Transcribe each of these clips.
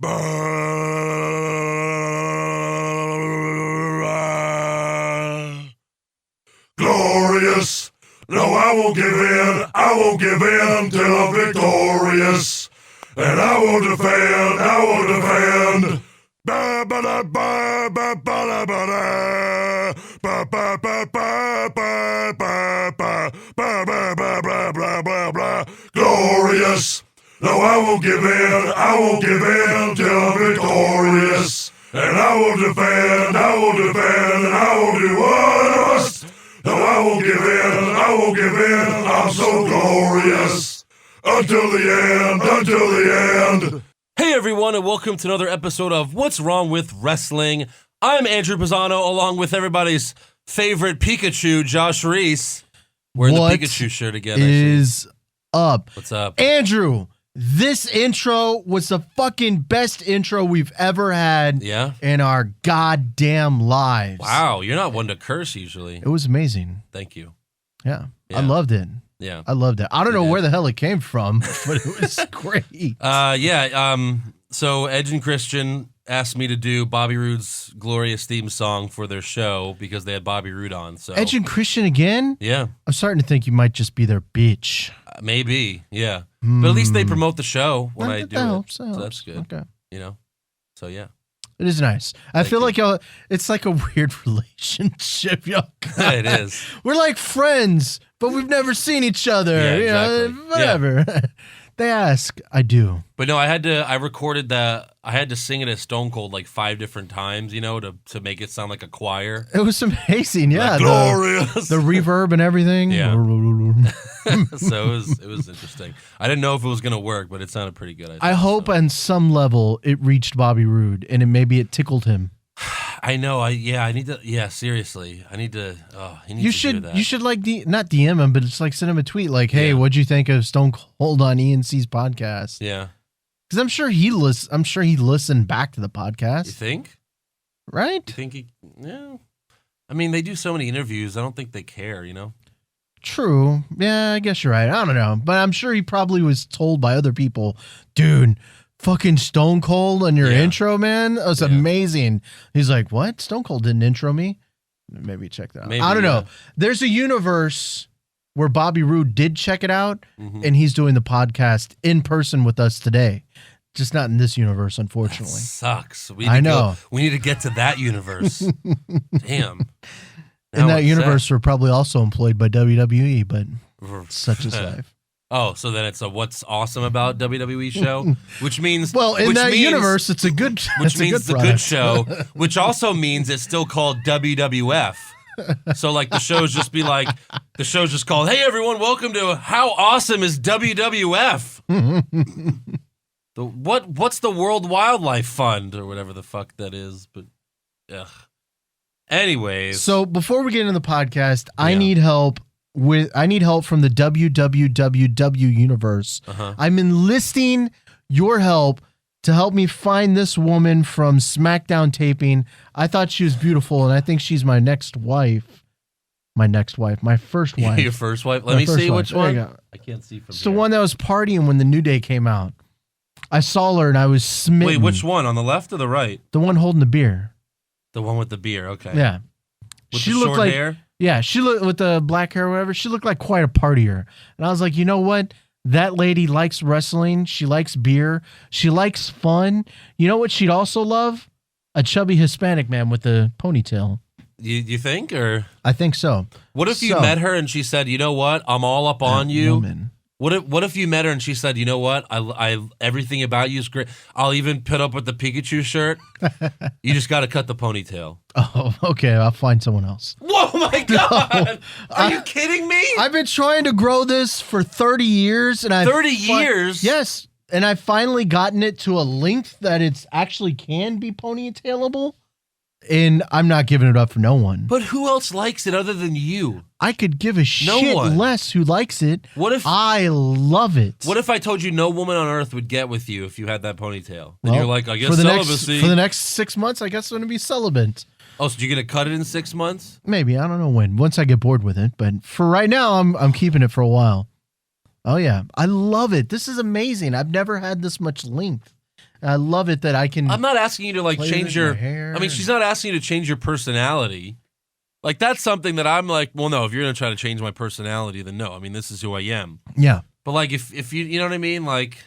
Glorious. No, I won't give in. I won't give in till I'm victorious. And I will defend. I will defend. Glorious. No, I won't give in. I won't give in till I'm victorious. And I will defend. I will defend. And I will do what I must. No, I won't give in. I won't give in. I'm so glorious. Until the end. Until the end. Hey everyone, and welcome to another episode of What's Wrong with Wrestling. I'm Andrew Pisano, along with everybody's favorite Pikachu, Josh Reese. Wearing the Pikachu shirt again. What is up? What's up? Andrew, this intro was the fucking best intro we've ever had in our goddamn lives. Wow, you're not one to curse usually. It was amazing. Thank you. Yeah. I loved it. Yeah. I loved it. I don't know where the hell it came from, but it was great. So Edge and Christian asked me to do Bobby Roode's glorious theme song for their show because they had Bobby Roode on. So Edge and Christian again? Yeah. I'm starting to think you might just be their bitch. Maybe, yeah. But at least they promote the show when I do it. So that's good. Okay. You know? So yeah. It is nice. I feel like it's like a weird relationship, y'all. It is. We're like friends, but we've never seen each other. Yeah, exactly. You know, whatever. Yeah. They ask, I do. But no, I recorded that. I had to sing it as Stone Cold like 5 different times, you know, to make it sound like a choir. It was amazing, yeah. Glorious. The reverb and everything. Yeah. So it was interesting. I didn't know if it was gonna work, but it sounded pretty good. I hope on some level it reached Bobby Roode and maybe it tickled him. I know. I need to. Yeah, seriously. I need to. He needs to hear that. You should like not DM him, but it's like send him a tweet like, "Hey, what'd you think of Stone Cold on ENC's podcast?" Yeah, because I'm sure he listened back to the podcast. You think? Right? You think he? Yeah. I mean, they do so many interviews. I don't think they care. You know. True. Yeah, I guess you're right. I don't know, but I'm sure he probably was told by other people, dude. Fucking Stone Cold on your intro, man. That was amazing. He's like, what? Stone Cold didn't intro me? Maybe check that out. I don't know. There's a universe where Bobby Roode did check it out, and he's doing the podcast in person with us today. Just not in this universe, unfortunately. That sucks. We need to get to that universe. Damn. In that universe, we're probably also employed by WWE, but such is life. Oh, so then it's a What's Awesome About WWE show, which means universe, it's a good, which means the good show, which also means it's still called WWF. So like the show's just called, hey everyone, welcome to How Awesome is WWF? What's the World Wildlife Fund or whatever the fuck that is? But anyways, so before we get into the podcast, I need help from the WWW universe. I'm enlisting your help to help me find this woman from Smackdown taping. I thought she was beautiful, and I think she's my next wife. My first wife. Your first wife? Let me see which one. I can't see from It's here. the one that was partying when the New Day came out. I saw her, and I was smitten. Wait, which one? On the left or the right? The one holding the beer. The one with the beer, okay. Yeah. With the short hair? Yeah, she looked with the black hair or whatever. She looked like quite a partier. And I was like, you know what? That lady likes wrestling. She likes beer. She likes fun. You know what she'd also love? A chubby Hispanic man with a ponytail. You think? Or I think so. What if you met her and she said, you know what? I'm all up on you. Woman. What if you met her and she said, you know what? I everything about you is great. I'll even put up with the Pikachu shirt. You just got to cut the ponytail. Oh, okay. I'll find someone else. Whoa, my God. Are you kidding me? I've been trying to grow this for 30 years. And 30 years? Yes. And I've finally gotten it to a length that it's actually can be ponytailable. And I'm not giving it up for no one. But who else likes it other than you? I could give a shit less who likes it. What if I love it? What if I told you no woman on earth would get with you if you had that ponytail? Then you're like, I guess celibacy. For the next 6 months, I guess I'm going to be celibate. Oh, so you're going to cut it in 6 months? Maybe. I don't know when. Once I get bored with it. But for right now, I'm keeping it for a while. Oh, yeah. I love it. This is amazing. I've never had this much length. I love it that I can. I'm not asking you to like play change with your my hair I mean, she's not asking you to change your personality. Like that's something that I'm like, well, no, if you're going to try to change my personality, then no. I mean, this is who I am. Yeah. But like if you know what I mean, like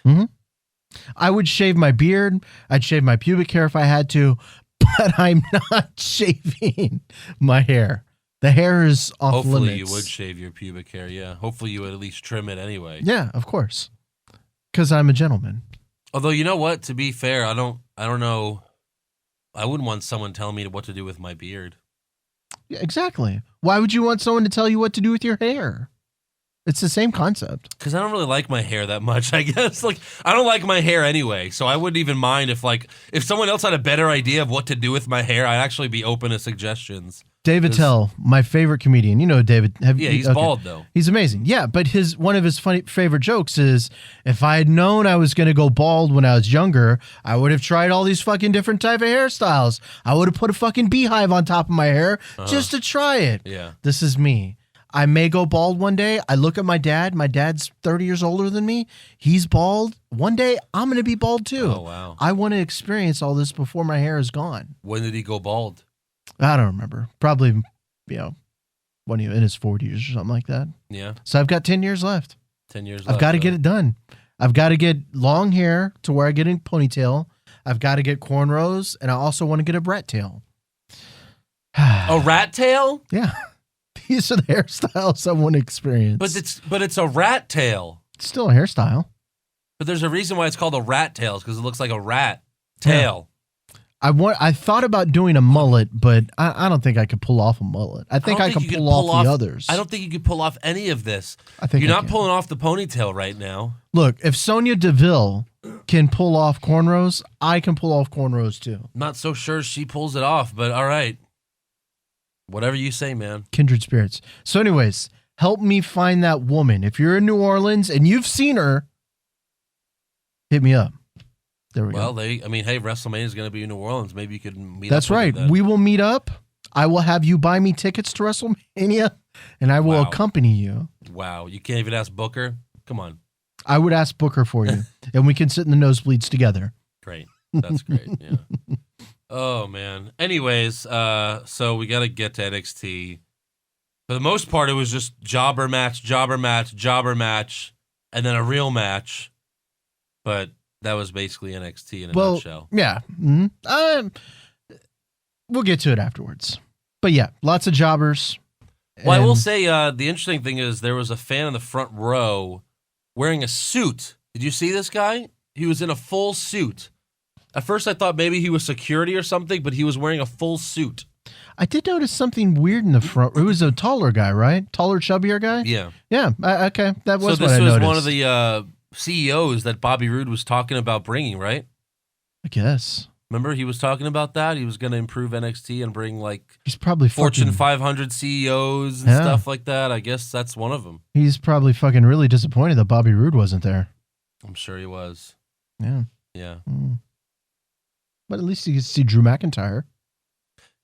I would shave my beard. I'd shave my pubic hair if I had to, but I'm not shaving my hair. The hair is off hopefully limits. you would shave your pubic hair, yeah. Hopefully you would at least trim it anyway. Yeah, of course. Because I'm a gentleman. Although, you know what? To be fair, I don't know. I wouldn't want someone telling me what to do with my beard. Yeah, exactly. Why would you want someone to tell you what to do with your hair? It's the same concept. Because I don't really like my hair that much, I guess. Like, I don't like my hair anyway, so I wouldn't even mind if someone else had a better idea of what to do with my hair, I'd actually be open to suggestions. David Tell, my favorite comedian. You know David. He's bald, though. He's amazing. Yeah, but one of his favorite jokes is, if I had known I was going to go bald when I was younger, I would have tried all these fucking different type of hairstyles. I would have put a fucking beehive on top of my hair just to try it. Yeah. This is me. I may go bald one day. I look at my dad. My dad's 30 years older than me. He's bald. One day, I'm going to be bald too. Oh, wow. I want to experience all this before my hair is gone. When did he go bald? I don't remember. Probably, when he in his 40s or something like that. Yeah. So I've got 10 years left. 10 years left. I've got to get it done. I've got to get long hair to where I get a ponytail. I've got to get cornrows, and I also want to get a rat tail. A rat tail? Yeah. These are the hairstyles I want to experience. But it's a rat tail. It's still a hairstyle. But there's a reason why it's called a rat tail, because it looks like a rat tail. Yeah. I thought about doing a mullet, but I don't think I could pull off a mullet. I think I can pull off the others. I don't think you could pull off any of this. I think you're not pulling off the ponytail right now. Look, if Sonya Deville can pull off cornrows, I can pull off cornrows too. Not so sure she pulls it off, but all right. Whatever you say, man. Kindred spirits. So anyways, help me find that woman. If you're in New Orleans and you've seen her, hit me up. There we go. Well, hey, WrestleMania is going to be in New Orleans. Maybe you could meet That's up. right. We will meet up. I will have you buy me tickets to WrestleMania, and I will accompany you. Wow. You can't even ask Booker? Come on. I would ask Booker for you, and we can sit in the nosebleeds together. Great. That's great. Yeah. Oh, man. Anyways, so we got to get to NXT. For the most part, it was just jobber match, and then a real match. But that was basically NXT in a nutshell. Yeah. Mm-hmm. We'll get to it afterwards. But yeah, lots of jobbers. Well, I will say the interesting thing is there was a fan in the front row wearing a suit. Did you see this guy? He was in a full suit. At first, I thought maybe he was security or something, but he was wearing a full suit. I did notice something weird in the front. It was a taller guy, right? Taller, chubbier guy? Yeah. Yeah. Okay. That was what I noticed. So this was one of the CEOs that Bobby Roode was talking about bringing, right? I guess. Remember, he was talking about that? He was going to improve NXT and bring, he's probably Fortune 500 CEOs and stuff like that. I guess that's one of them. He's probably fucking really disappointed that Bobby Roode wasn't there. I'm sure he was. Yeah. Yeah. But at least you could see Drew McIntyre.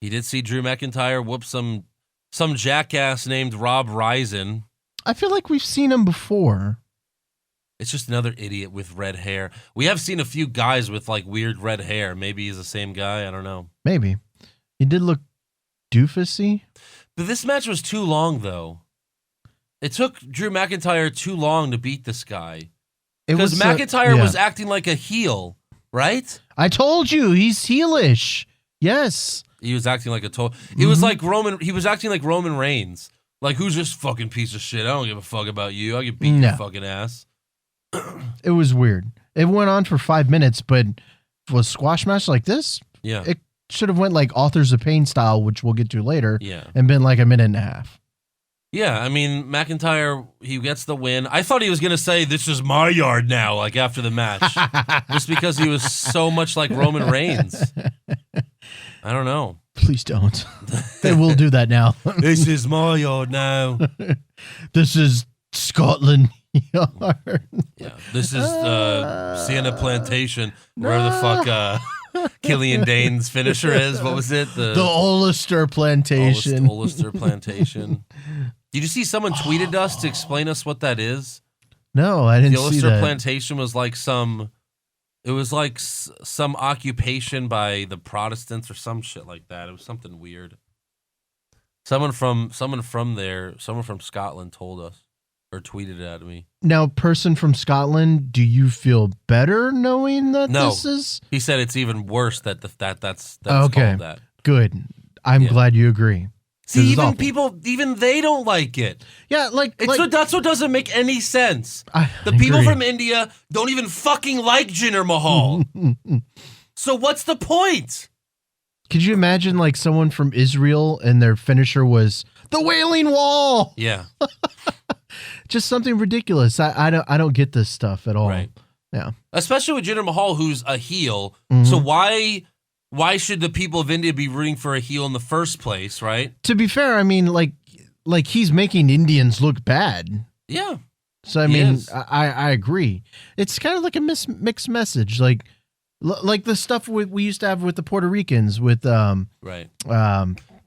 He did see Drew McIntyre whoop some jackass named Rob Risen. I feel like we've seen him before. It's just another idiot with red hair. We have seen a few guys with weird red hair. Maybe he's the same guy. I don't know. Maybe. He did look doofusy. But this match was too long, though. It took Drew McIntyre too long to beat this guy. Because McIntyre was acting like a heel, right? I told you, he's heelish. Yes. He was acting like a total. He was like Roman. He was acting like Roman Reigns. Like, who's this fucking piece of shit? I don't give a fuck about you. I can beat your fucking ass. It was weird. It went on for 5 minutes, but for a squash match like this, it should have went like Authors of Pain style, which we'll get to later, and been like a minute and a half. Yeah, I mean, McIntyre, he gets the win. I thought he was going to say, this is my yard now, like after the match. Just because he was so much like Roman Reigns. I don't know. Please don't. They will do that now. This is my yard now. This is Scotland yard. Yeah, this is Sienna Plantation, where the fuck Killian Dane's finisher is. What was it? The Ulster Plantation. Ulster Plantation. Did you see someone tweeted us to explain us what that is? No, I didn't see that. The Ulster Plantation was like some It was like some occupation by the Protestants or some shit like that. It was something weird. Someone from Scotland told us or tweeted it at me. Now, person from Scotland, do you feel better knowing that No. this is? He said it's even worse that that's Okay. called that. Good. I'm glad you agree. See, This is even awful. even they don't like it. Yeah, That's what doesn't make any sense. The I people agree. from India don't even fucking like Jinder Mahal. So what's the point? Could you imagine like someone from Israel and their finisher was the Wailing Wall? Yeah. Just something ridiculous. I don't get this stuff at all. Right. Yeah. Especially with Jinder Mahal, who's a heel. Mhm. So why should the people of India be rooting for a heel in the first place, right? To be fair, I mean, like he's making Indians look bad. Yeah. So I He mean, is. I agree. It's kind of like a mixed message, like the stuff we used to have with the Puerto Ricans, with Right.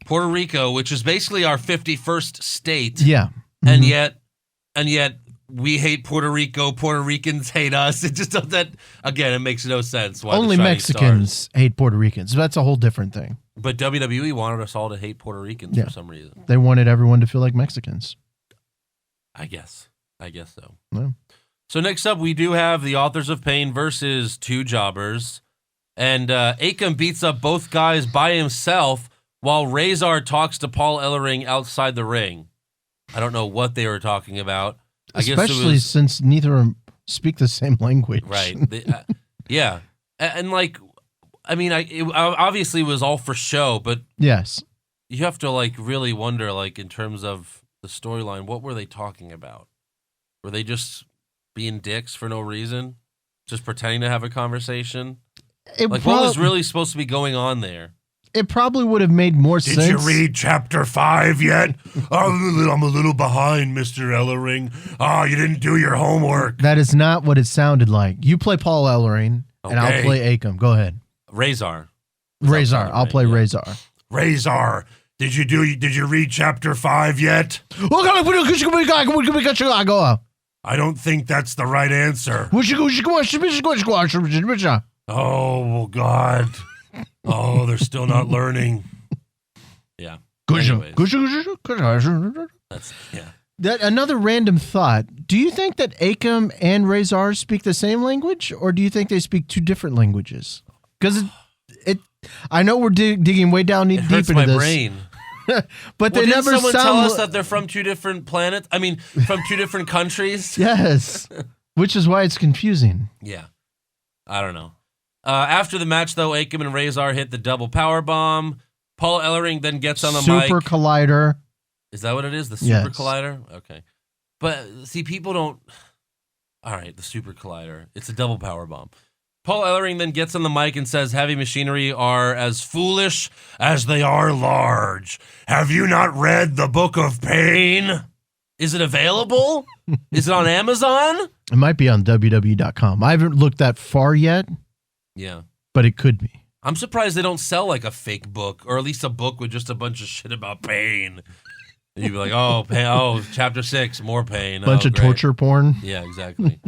Puerto Rico, which is basically our 51st state. yeah, And Mhm. yet we hate Puerto Rico. Puerto Ricans hate us. It just doesn't. Again, it makes no sense. Why only the Shining Mexicans Stars. hate Puerto Ricans. That's a whole different thing. But WWE wanted us all to hate Puerto Ricans Yeah. for some reason. They wanted everyone to feel like Mexicans. I guess so. Yeah. So next up, we do have the Authors of Pain versus two jobbers, and Akam beats up both guys by himself while Razor talks to Paul Ellering outside the ring. I don't know what they were talking about. I guess Especially it was, since neither of them speak the same language. right. Yeah, and like, I mean, it obviously was all for show, but Yes. you have to like really wonder, like in terms of the storyline, what were they talking about? Were they just being dicks for no reason? Just pretending to have a conversation? Like, what was really supposed to be going on there? It probably would have made more Did sense. you read chapter 5 yet? I'm a little behind, Mr. Ellering. Oh, you didn't do your homework. That is not what it sounded like. You play Paul Ellering, and I'll Okay. play Akam. Go ahead. Razor. Razor. I'll play yeah. Razor. Razor, did you read chapter 5 yet? I don't think that's the right answer. Oh, God. Oh, they're still not learning. Yeah. Anyways, that's, yeah. Another random thought. Do you think that Akam and Razor speak the same language, or do you think they speak two different languages? Because I know we're digging way down It deep hurts into my this, brain. but Well, they didn't never someone tell sound. us that they're from two different planets? I mean, from two different countries? Yes, which is why it's confusing. Yeah. I don't know. After the match, though, Akam and Razor hit the double power bomb. Paul Ellering then gets on the mic. Super Collider. Is that what it is? The Super Yes. Collider? Okay. But see, people don't. All right, the Super Collider. It's a double power bomb. Paul Ellering then gets on the mic and says heavy machinery are as foolish As they are large. Have you not read the Book of Pain? Is it available? Is it on Amazon? It might be on WWE.com. I haven't looked that far yet, Yeah. but it could be. I'm surprised they don't sell like a fake book, or at least a book with just a bunch of shit about pain. And you'd be like, oh, pain, oh, chapter 6, more pain. Bunch Oh, of great. torture porn. Yeah, exactly.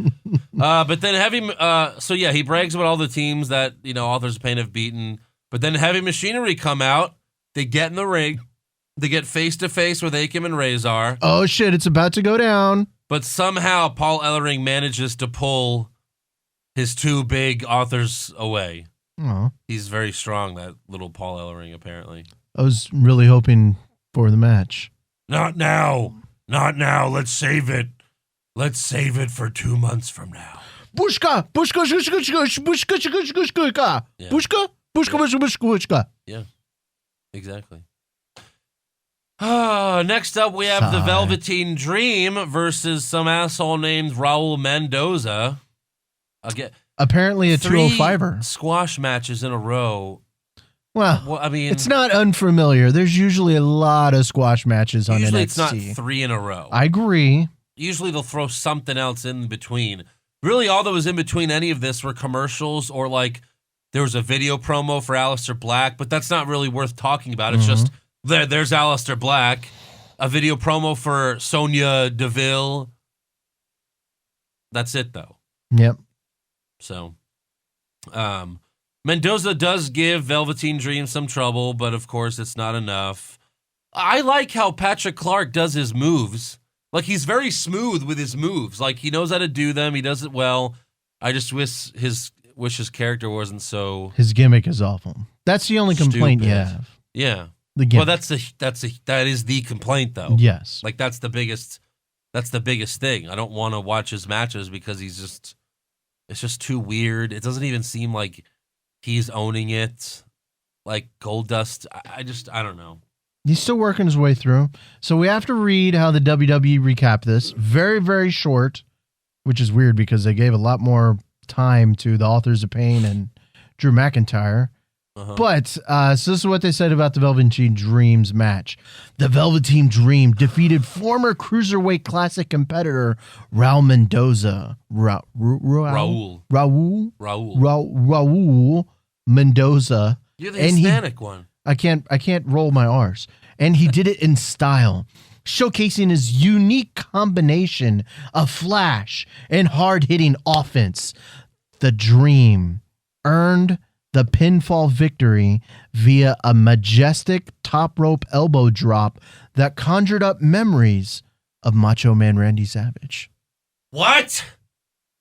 But then he brags about all the teams that, Authors of Pain have beaten. But then Heavy Machinery come out. They get in the ring. They get face to face with Akam and Razor. Oh shit! It's about to go down. But somehow Paul Ellering manages to pull his two big authors away. Oh, He's very strong, that little Paul Ellering, apparently. I was really hoping for the match. Not now. Not now. Let's save it. Let's save it for 2 months from now. Bushka, bushka, bushka, bushka, bushka, bushka, bushka, Yeah. bushka, bushka, bushka, bushka. Exactly. Next up, we have the Sigh. Velveteen Dream versus some asshole named Raul Mendoza. Again, Apparently a 205er. squash matches in a row. Well, Well, I mean, it's not unfamiliar. There's usually a lot of squash matches on usually NXT. it's not 3 in a row. I agree. Usually they'll throw something else in between. Really, all that was in between any of this were commercials or like there was a video promo for Aleister Black, but that's not really worth talking about. It's just there's Aleister Black, a video promo for Sonya Deville. That's it, though. Yep. So, Mendoza does give Velveteen Dream some trouble, but of course it's not enough. I like how Patrick Clark does his moves. Like, he's very smooth with his moves. Like, he knows how to do them. He does it well. I just wish his character wasn't so... His gimmick is awful. That's the only complaint you have. Yeah. The gimmick. Well, that is the complaint, though. Yes. Like, that's the biggest thing. I don't want to watch his matches because it's just too weird. It doesn't even seem like he's owning it. Like Goldust, I don't know. He's still working his way through. So we have to read how the WWE recap this. Very, very short, which is weird because they gave a lot more time to the Authors of Pain and Drew McIntyre. But so this is what they said about the Velveteen Dream's match. The Velveteen Dream defeated former Cruiserweight Classic competitor Raul Mendoza. Raul Mendoza. You're the Hispanic one. I can't roll my R's. And he did it in style, showcasing his unique combination of flash and hard-hitting offense. The Dream earned the pinfall victory via a majestic top rope elbow drop that conjured up memories of Macho Man Randy Savage. What?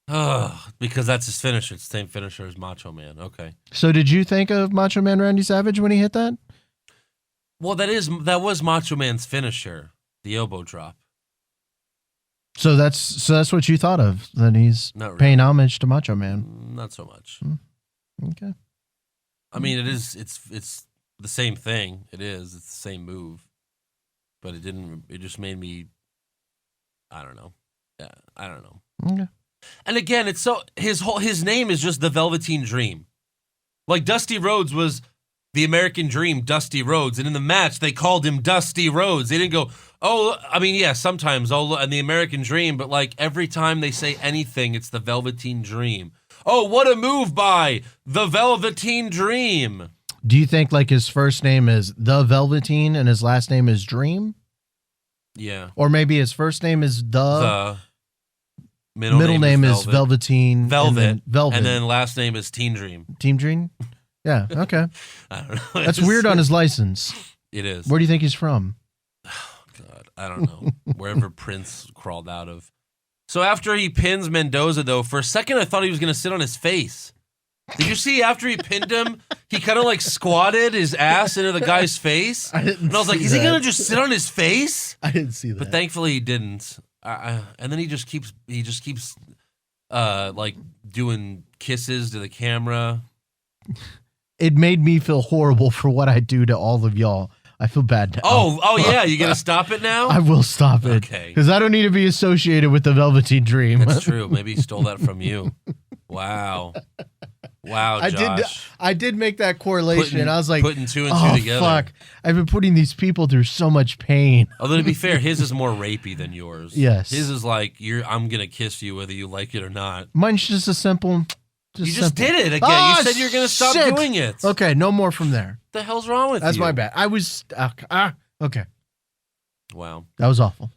Oh, because that's his finisher. It's the same finisher as Macho Man. Okay. So did you think of Macho Man Randy Savage when he hit that? Well, that was Macho Man's finisher, the elbow drop. So that's what you thought of, that he's paying homage to Macho Man. Not so much. Okay. I mean, it's the same thing. It's the same move, but it just made me, I don't know. Yeah, I don't know. Okay. And again, it's so his name is just the Velveteen Dream. Like Dusty Rhodes was the American Dream, Dusty Rhodes, and in the match they called him Dusty Rhodes. They didn't go, oh, I mean, yeah, sometimes and the American Dream, but like every time they say anything, it's the Velveteen Dream. Oh, what a move by the Velveteen Dream. Do you think like his first name is the Velveteen and his last name is Dream? Yeah. Or maybe his first name is the middle name is Velveteen. Velvet. Velvet. And then last name is Teen Dream. Team Dream? Yeah, okay. I don't know. That's weird on his license. It is. Where do you think he's from? Oh, God, I don't know. Wherever Prince crawled out of. So after he pins Mendoza, though, for a second I thought he was going to sit on his face. Did you see after he pinned him, he kind of like squatted his ass into the guy's face? And I was like, is he going to just sit on his face? I didn't see that. But thankfully he didn't. And then he just keeps like doing kisses to the camera. It made me feel horrible for what I do to all of y'all. I feel bad now. Oh yeah, you gonna stop it now? I will stop it. Okay. Because I don't need to be associated with the Velveteen Dream. That's true. Maybe he stole that from you. Wow, Josh. I did make that correlation, and I was like, putting two and two together. Fuck! I've been putting these people through so much pain. Although to be fair, his is more rapey than yours. Yes, his is like I'm gonna kiss you whether you like it or not. Mine's just a simple. You just did it again. You said you were gonna stop doing it. Okay, no more from there. What the hell's wrong with you? That's my bad. I was okay. Wow, that was awful.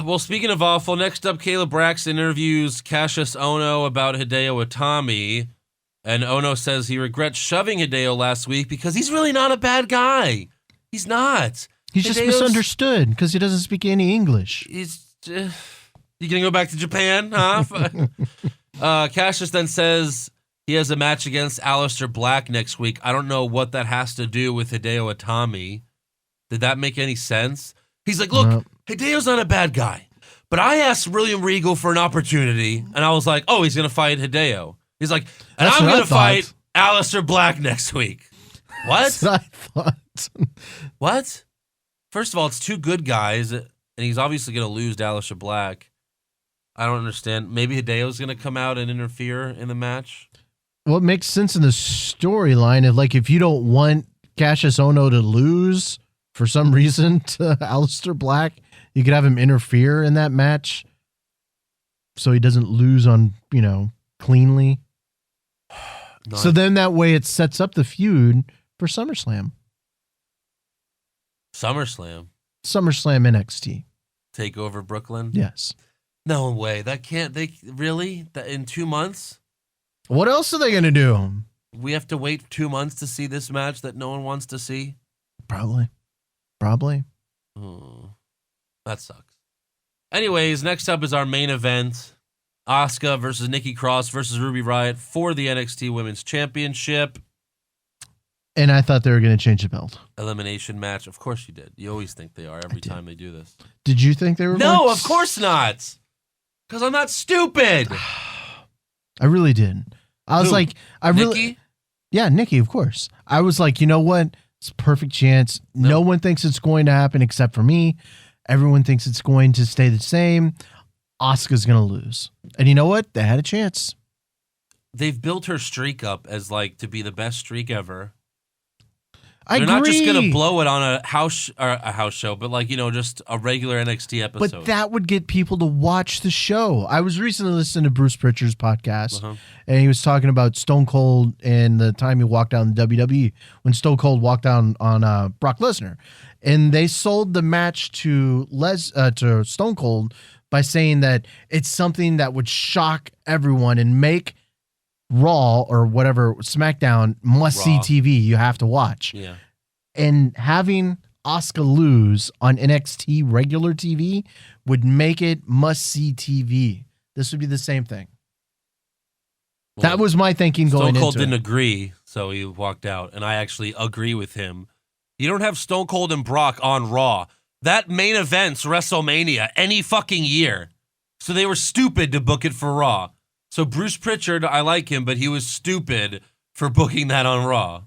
Well, speaking of awful, next up, Caleb Braxton interviews Cassius Ono about Hideo Itami, and Ono says he regrets shoving Hideo last week because he's really not a bad guy. He's not. He's just misunderstood because he doesn't speak any English. You gonna go back to Japan, huh? Cassius then says he has a match against Aleister Black next week. I don't know what that has to do with Hideo Itami. Did that make any sense? He's like, look, Hideo's not a bad guy, but I asked William Regal for an opportunity, and I was like, oh, he's going to fight Hideo. He's like, and I'm going to fight Aleister Black next week. What? That's what I thought. What? First of all, it's two good guys, and he's obviously going to lose to Aleister Black. I don't understand. Maybe Hideo's going to come out and interfere in the match? Well, it makes sense in the storyline if you don't want Cassius Ono to lose for some reason to Aleister Black, you could have him interfere in that match so he doesn't lose on, cleanly. So then that way it sets up the feud for SummerSlam. SummerSlam NXT. Take over Brooklyn? Yes. No way. That can't, really? That in 2 months? What else are they going to do? We have to wait 2 months to see this match that no one wants to see? Probably. That sucks. Anyways, next up is our main event. Asuka versus Nikki Cross versus Ruby Riott for the NXT Women's Championship. And I thought they were going to change the belt. Elimination match. Of course you did. You always think they are every time they do this. Did you think they were No, going of course not. Because I'm not stupid. I really did. I was like, Nikki? Yeah, Nikki, of course. I was like, you know what? It's a perfect chance. No one thinks it's going to happen except for me. Everyone thinks it's going to stay the same. Asuka's going to lose. And you know what? They had a chance. They've built her streak up as like to be the best streak ever. They're not just going to blow it on a house show, but like, just a regular NXT episode. But that would get people to watch the show. I was recently listening to Bruce Pritchard's podcast, and he was talking about Stone Cold and the time he walked down the WWE when Stone Cold walked down on Brock Lesnar. And they sold the match to Stone Cold by saying that it's something that would shock everyone and make Raw or whatever, SmackDown, must-see TV. You have to watch. Yeah. And having Asuka lose on NXT regular TV would make it must-see TV. This would be the same thing. Well, that was my thinking going into it. Stone Cold didn't agree, so he walked out. And I actually agree with him. You don't have Stone Cold and Brock on Raw. That main event's WrestleMania any fucking year. So they were stupid to book it for Raw. So Bruce Pritchard, I like him, but he was stupid for booking that on Raw.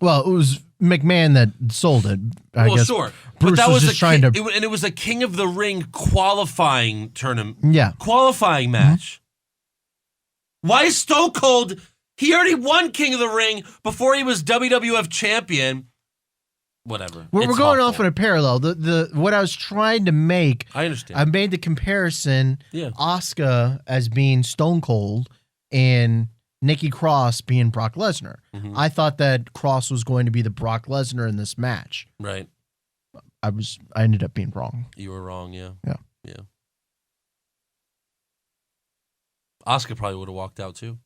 Well, it was McMahon that sold it. I guess. Sure. Bruce but that was just trying to... it was a King of the Ring qualifying tournament. Yeah. Qualifying match. Why is Stone Cold... He already won King of the Ring before he was WWF champion. Whatever. We're going off in a parallel. What I was trying to make... I understand. I made the comparison. Yeah. Asuka as being Stone Cold and Nikki Cross being Brock Lesnar. Mm-hmm. I thought that Cross was going to be the Brock Lesnar in this match. Right. I ended up being wrong. You were wrong, yeah. Yeah. Asuka probably would have walked out too.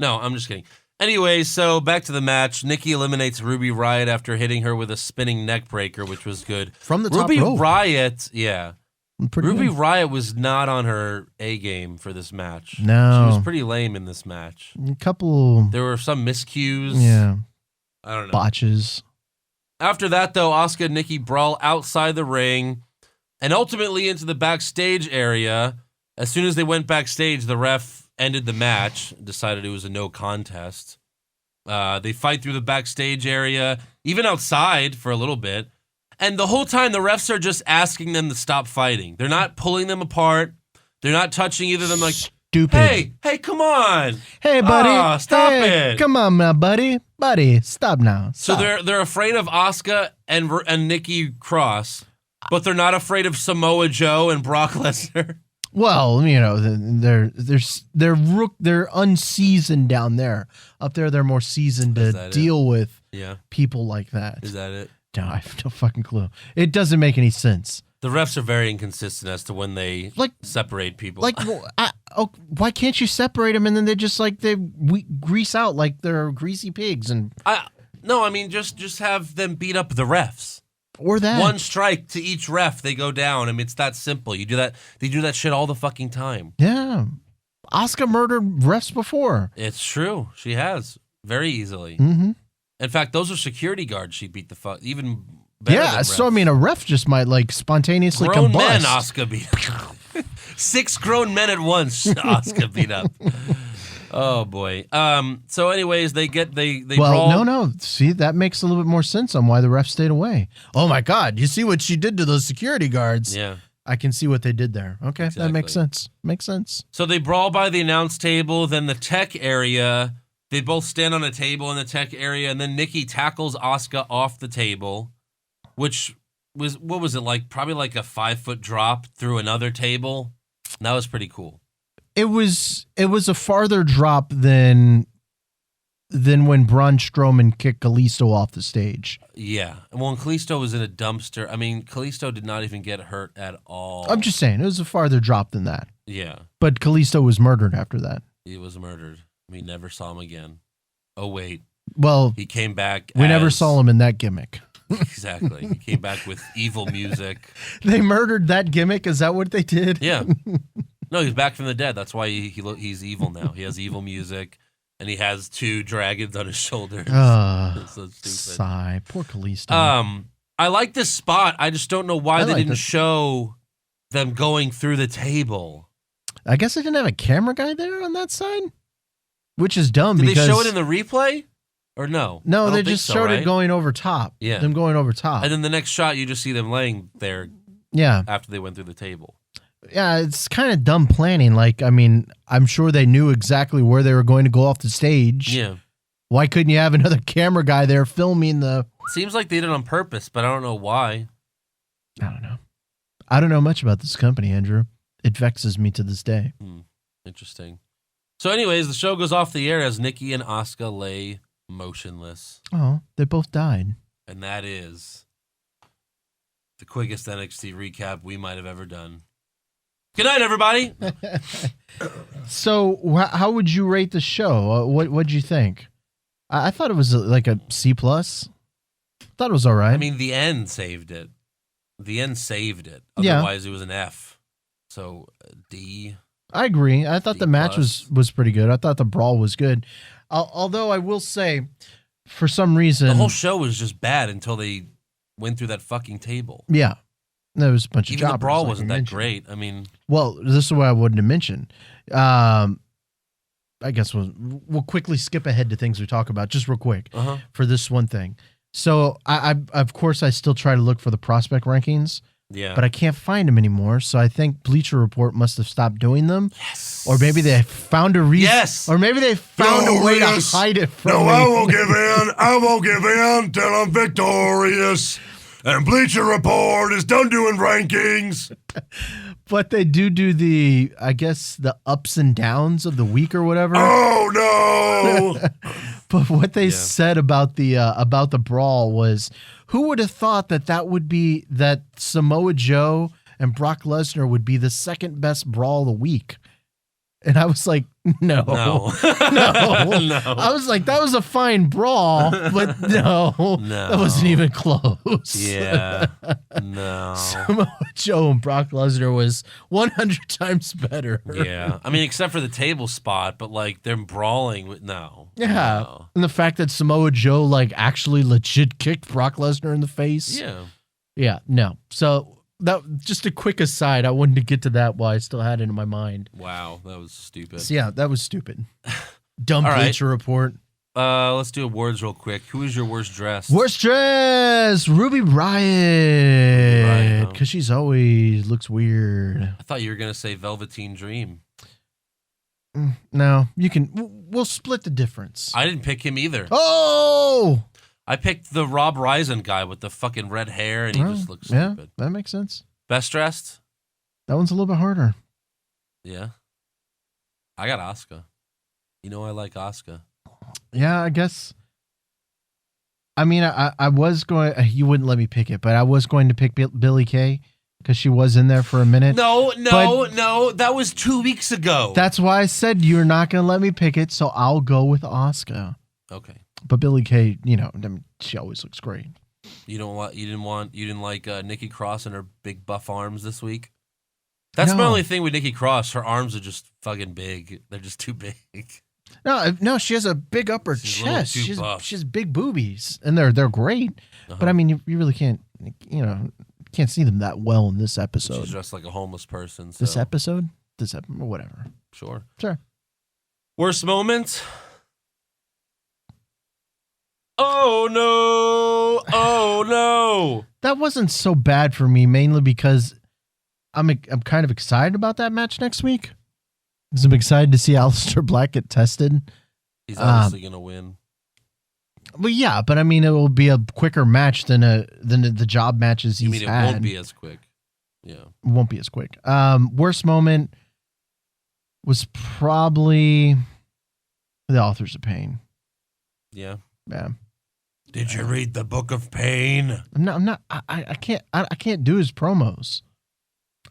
No, I'm just kidding. Anyway, so back to the match. Nikki eliminates Ruby Riott after hitting her with a spinning neck breaker, which was good. From the top Ruby rope. Riott, yeah. Ruby good. Riott was not on her A game for this match. No. She was pretty lame in this match. A couple... There were some miscues. Yeah. I don't know. Botches. After that, though, Asuka and Nikki brawl outside the ring and ultimately into the backstage area. As soon as they went backstage, the ref ended the match, decided it was a no contest. They fight through the backstage area, even outside for a little bit. And the whole time, the refs are just asking them to stop fighting. They're not pulling them apart. They're not touching either of them like, stupid. Hey, come on. Hey, buddy. Stop it. Come on now, buddy. Buddy, stop now. Stop. So they're afraid of Asuka and Nikki Cross, but they're not afraid of Samoa Joe and Brock Lesnar. Well, they're unseasoned down there. Up there, they're more seasoned to deal with people like that. Is that it? No, I have no fucking clue. It doesn't make any sense. The refs are very inconsistent as to when they separate people. Why can't you separate them and then they just they grease out like they're greasy pigs? And just have them beat up the refs. Or that. One strike to each ref, they go down. I mean, it's that simple. You do that. They do that shit all the fucking time. Yeah. Asuka murdered refs before. It's true. She has. Very easily. Mm-hmm. In fact, those are security guards she beat the fuck. Even better than refs. So I mean, a ref just might spontaneously grown combust. Men Asuka beat up. 6 grown men at once Asuka beat up. Oh boy. So anyways, they brawl. No. See, that makes a little bit more sense on why the ref stayed away. Oh my God. You see what she did to those security guards? Yeah. I can see what they did there. Okay. Exactly. That makes sense. Makes sense. So they brawl by the announce table, then the tech area. They both stand on a table in the tech area, and then Nikki tackles Asuka off the table, which was, what was it like? Probably like a 5-foot drop through another table. That was pretty cool. It was a farther drop than when Braun Strowman kicked Kalisto off the stage. Yeah. Well, when Kalisto was in a dumpster, I mean, Kalisto did not even get hurt at all. I'm just saying, it was a farther drop than that. Yeah. But Kalisto was murdered after that. He was murdered. We never saw him again. Oh, wait. Well, He came back. we never saw him in that gimmick. Exactly. He came back with evil music. They murdered that gimmick. Is that what they did? Yeah. No, he's back from the dead. That's why he's evil now. He has evil music, and he has 2 dragons on his shoulders. That's so stupid. Sigh. Poor Kalisto. I like this spot. I just don't know why they like didn't this. show them going through the table. I guess they didn't have a camera guy there on that side, which is dumb. Did because they show it in the replay? Or no? No, I don't they think just so, showed right? it going over top. Yeah. Them going over top. And then the next shot, you just see them laying there Yeah. after they went through the table. Yeah, it's kind of dumb planning. Like, I mean, I'm sure they knew exactly where they were going to go off the stage. Yeah. Why couldn't you have another camera guy there filming the... Seems like they did it on purpose, but I don't know why. I don't know. I don't know much about this company, Andrew. It vexes me to this day. Interesting. So anyways, the show goes off the air as Nikki and Asuka lay motionless. Oh, they both died. And that is the quickest NXT recap we might have ever done. Good night, everybody. So, how would you rate the show? What'd you think? I thought it was like a C+. Thought it was all right. I mean, the end saved it. The end saved it. Yeah. Otherwise, it was an F. So, D. I agree. I thought D+. the match was pretty good. I thought the brawl was good. Although I will say, for some reason, The whole show was just bad until they went through that fucking table. yeah, there was a bunch of Even the jobbers, brawl like wasn't you that mentioned. great. I mean, Well, this is what I wanted to mention. I guess we'll quickly skip ahead to things we talk about, just real quick for this one thing. So I of course I still try to look for the prospect rankings, yeah. but I can't find them anymore. So I think Bleacher Report must have stopped doing them, Yes. or maybe they found a reason, Yes. or maybe they found a way Glorious. to hide it from No, me. I won't give in. I won't give in till I'm victorious. And Bleacher Report is done doing rankings. But they do the, I guess, the ups and downs of the week or whatever. Oh no! But what they said about the brawl was, who would have thought that would be that Samoa Joe and Brock Lesnar would be the second best brawl of the week? And I was like, no. No. No. I was like, that was a fine brawl, but no, that wasn't even close. Yeah. No. Samoa Joe and Brock Lesnar was 100 times better. Yeah. I mean, except for the table spot, but like they're brawling with no. Yeah. No. And the fact that Samoa Joe like actually legit kicked Brock Lesnar in the face. Yeah. Yeah, no. So that just a quick aside. I wanted to get to that while I still had it in my mind. Wow, that was stupid. So yeah, that was stupid. Dumb All right. Bleacher Report. Let's do awards real quick. Who is your worst dressed? Worst dress, Ruby Riott, Riott, huh? because she's always looks weird. I thought you were gonna say Velveteen Dream. No, you can. We'll split the difference. I didn't pick him either. Oh, I picked the Rob Risen guy with the fucking red hair, and he just looks yeah, stupid. that makes sense. Best dressed? That one's a little bit harder. Yeah. I got Asuka. You know I like Asuka. Yeah, I guess. I mean, I was going. You wouldn't let me pick it, but I was going to pick Billie Kay because she was in there for a minute. No. That was 2 weeks ago. That's why I said you're not going to let me pick it, so I'll go with Asuka. Okay. But Billie Kay, you know, I mean, she always looks great. You didn't like Nikki Cross and her big buff arms this week? That's my No. only thing with Nikki Cross. Her arms are just fucking big. They're just too big. No, she has a big upper She's a little chest. too buff. She has big boobies, and they're great. But I mean, you really can't, can't see them that well in this episode. She's dressed like a homeless person. So. This episode, or whatever. Sure. Worst moment? Oh no! Oh no! That wasn't so bad for me, mainly because I'm kind of excited about that match next week. Because I'm excited to see Aleister Black get tested. He's obviously gonna win. Well, yeah, but I mean, it will be a quicker match than the job matches he's You mean it had. won't be as quick? Yeah. It won't be as quick. Worst moment was probably the Authors of Pain. Yeah. Yeah. Did you read the Book of Pain? I can't do his promos.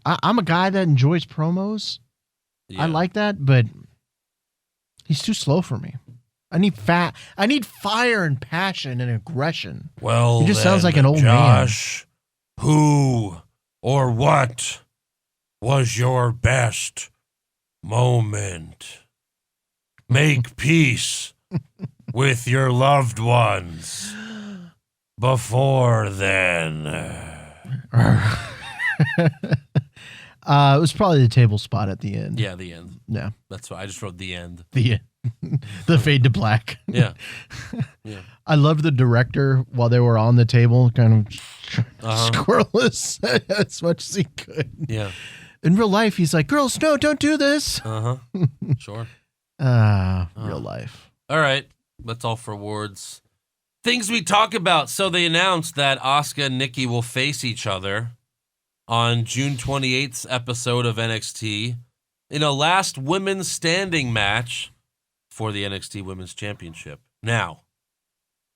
I'm a guy that enjoys promos. Yeah. I like that, but He's too slow for me. I need fire and passion and aggression. Well, he just sounds like an old Josh, who or what was your best moment? Make peace with your loved ones before then. It was probably the table spot at the end. Yeah, the end. Yeah. That's why I just wrote the end. The end. The fade to black. Yeah. Yeah. I loved the director while they were on the table, kind of squirreless as much as he could. Yeah. In real life, he's like, girls, no, don't do this. Sure. Real life. All right. That's all for awards. Things we talk about. So they announced that Asuka and Nikki will face each other on June 28th's episode of NXT in a last women's standing match for the NXT Women's Championship. Now,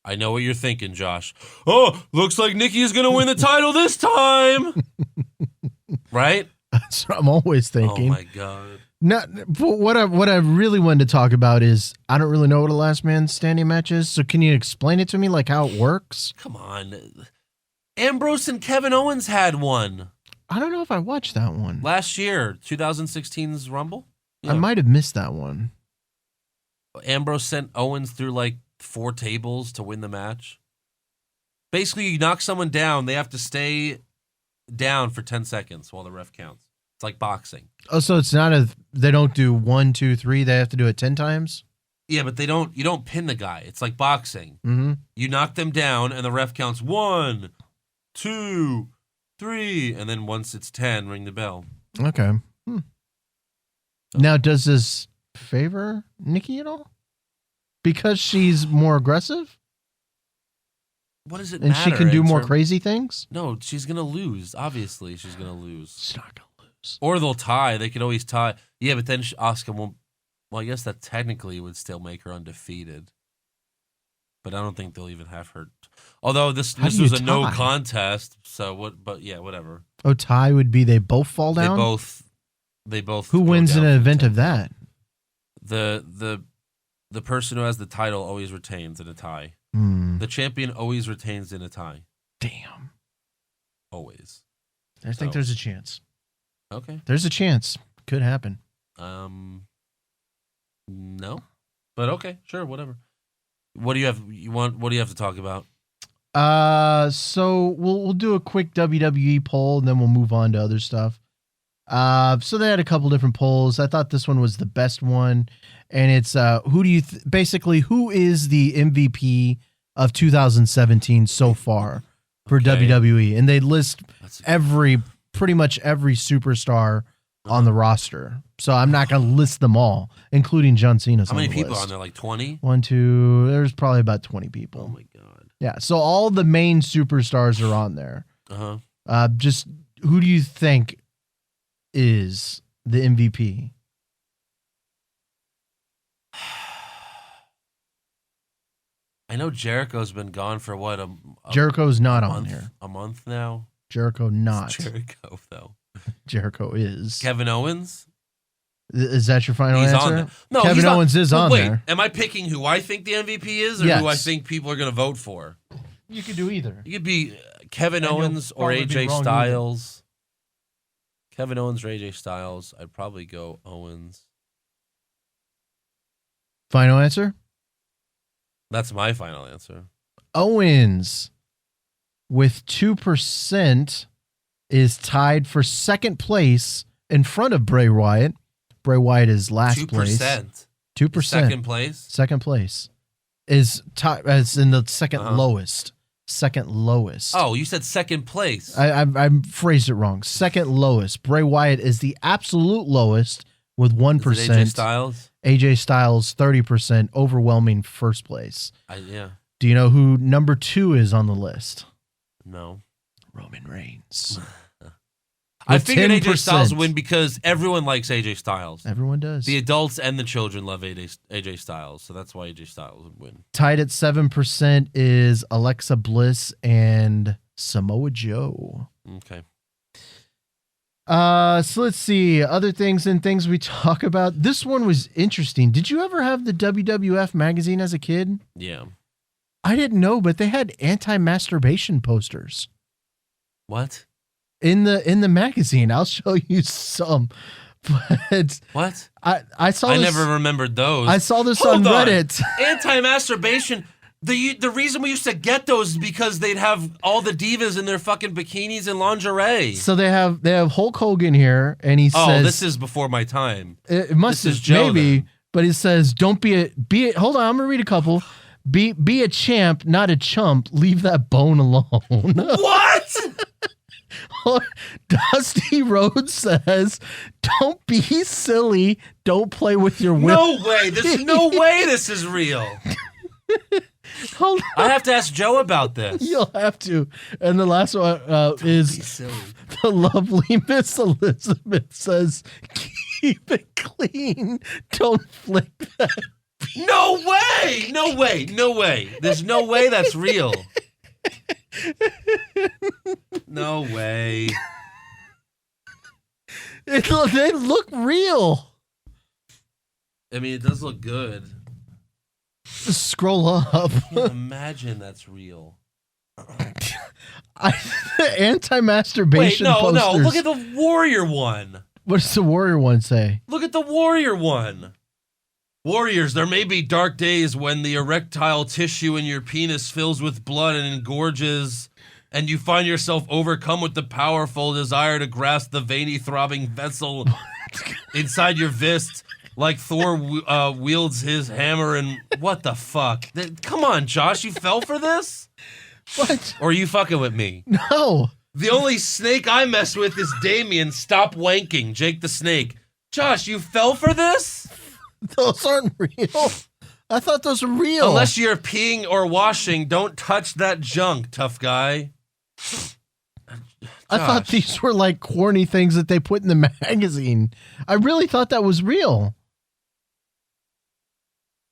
I know what you're thinking, Josh. Oh, looks like Nikki is going to win the title this time. Right? That's what I'm always thinking. Oh, my God. What I really wanted to talk about is I don't really know what a last man standing match is. So can you explain it to me, like how it works? Come on. Ambrose and Kevin Owens had one. I don't know if I watched that one. Last year, 2016's Rumble. Yeah. I might have missed that one. Ambrose sent Owens through like 4 tables to win the match. Basically, you knock someone down, they have to stay down for 10 seconds while the ref counts. It's like boxing. Oh, so it's not they don't do 1, 2, 3. They have to do it 10 times? Yeah, but you don't pin the guy. It's like boxing. Mm-hmm. You knock them down and the ref counts 1, 2, 3, and then once it's 10, ring the bell. Okay. Now, does this favor Nikki at all? Because she's more aggressive? What does it and matter? And she can do more crazy things? No, she's going to lose. Obviously, she's going to lose. She's not going to lose. Or they'll tie. They could always tie. Yeah, but then Asuka won't. Well, I guess that technically would still make her undefeated. But I don't think they'll even have her. Although this was a no contest, so what? But yeah, whatever. Oh, tie would be they both fall down. They both. Who wins in an event of that? The person who has the title always retains in a tie. The champion always retains in a tie. Damn. Always. I think there's a chance. Okay. There's a chance. Could happen. No, but okay, sure, whatever. What do you have? What do you have to talk about? So we'll do a quick WWE poll and then we'll move on to other stuff. So they had a couple different polls. I thought this one was the best one, and it's who do you basically who is the MVP of 2017 so far for WWE, and they list pretty much every superstar on the roster. So I'm not going to list them all, including John Cena. How many people are on there? Like 20? 1, 2. There's probably about 20 people. Oh my God. Yeah. So all the main superstars are on there. Just who do you think is the MVP? I know Jericho's been gone for what? Jericho's not on here. A month now? Jericho not. It's Jericho, though. Jericho is. Kevin Owens? Is that your final answer? On there. No, Kevin Owens is on there. Am I picking who I think the MVP is or who I think people are going to vote for? You could do either. You could be Kevin Owens or AJ Styles. Kevin Owens or AJ Styles. I'd probably go Owens. Final answer? That's my final answer. Owens, with 2%, is tied for second place in front of Bray Wyatt. Bray Wyatt is last place. 2%. Second place? Second place. Is in the second lowest. Second lowest. Oh, you said second place. I phrased it wrong. Second lowest. Bray Wyatt is the absolute lowest with 1%. Is it AJ Styles? AJ Styles, 30%, overwhelming first place. Yeah. Do you know who number 2 is on the list? No. Roman Reigns. I figured 10%. AJ Styles would win because everyone likes AJ Styles. Everyone does. The adults and the children love AJ Styles, so that's why AJ Styles would win. Tied at 7% is Alexa Bliss and Samoa Joe. Okay. So let's see. Other things and things we talk about. This one was interesting. Did you ever have the WWF magazine as a kid? Yeah. I didn't know, but they had anti-masturbation posters. What? In the magazine. I'll show you some. But what? I saw I this, never remembered those. I saw this Hold on Reddit. Anti-masturbation. The reason we used to get those is because they'd have all the divas in their fucking bikinis and lingerie. So they have Hulk Hogan here, and he says, this is before my time. It must This is have Joe, maybe, then. but it says, "Don't be a hold on, I'm gonna read a couple. Be a champ, not a chump. Leave that bone alone." What? Dusty Rhodes says, "Don't be silly. Don't play with your whip." No way. There's no way this is real. Hold on. I have to ask Joe about this. You'll have to. And the last one is the lovely Miss Elizabeth says, "Keep it clean. Don't flick that." No way. No way. No way. There's no way that's real. No way. They look real. I mean, it does look good. Just scroll up. I can't imagine that's real. Anti-masturbation posters. No. Look at the Warrior one. What does the Warrior one say? Look at the Warrior one. Warriors, there may be dark days when the erectile tissue in your penis fills with blood and engorges, and you find yourself overcome with the powerful desire to grasp the veiny throbbing vessel inside your fist, like Thor wields his hammer and... What the fuck? Come on, Josh, you fell for this? What? Or are you fucking with me? No. The only snake I mess with is Damien. Stop wanking, Jake the Snake. Josh, you fell for this? Those aren't real. I thought those were real. Unless you're peeing or washing, don't touch that junk, tough guy. I thought these were like corny things that they put in the magazine. I really thought that was real.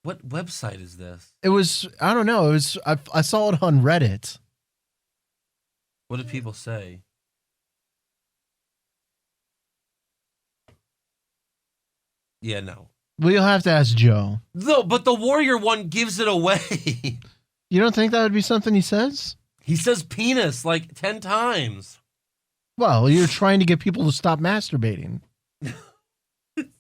What website is this? It was, I don't know. It was, I saw it on Reddit. What did people say? Yeah, no. Well, you'll have to ask Joe. No, but the Warrior one gives it away. You don't think that would be something he says? He says penis like 10 times. Well, you're trying to get people to stop masturbating.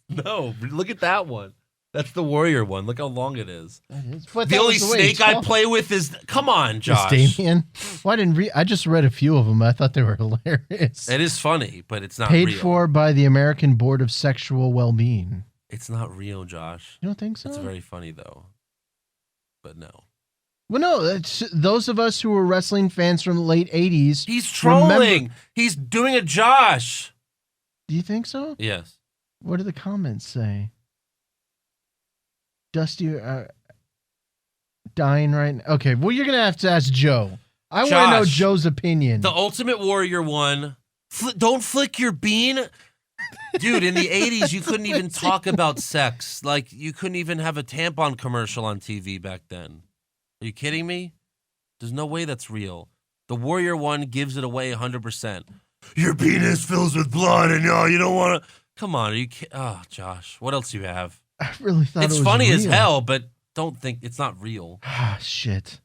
No, look at that one. That's the Warrior one. Look how long it is. That is. But The only snake I play with is... Come on, Josh. Is Damien? Well, I just read a few of them. I thought they were hilarious. It is funny, but it's not Paid real. for by the American Board of Sexual Well-Being. It's not real, Josh. You don't think so? It's very funny, though. But no. Well, no. It's those of us who were wrestling fans from the late 80s. He's trolling. He's doing a Josh. Do you think so? Yes. What do the comments say? Dusty dying right now. Okay, well, you're going to have to ask Joe. I want to know Joe's opinion. The Ultimate Warrior one. Don't flick your bean. Dude, in the 80s, you couldn't even talk about sex. Like, you couldn't even have a tampon commercial on TV back then. Are you kidding me? There's no way that's real. The Warrior one gives it away 100%. Your penis fills with blood and you don't want to... Come on, are you kidding? Oh, Josh, what else do you have? I really thought It's it was funny real. as hell, but don't think it's not real. Ah, shit.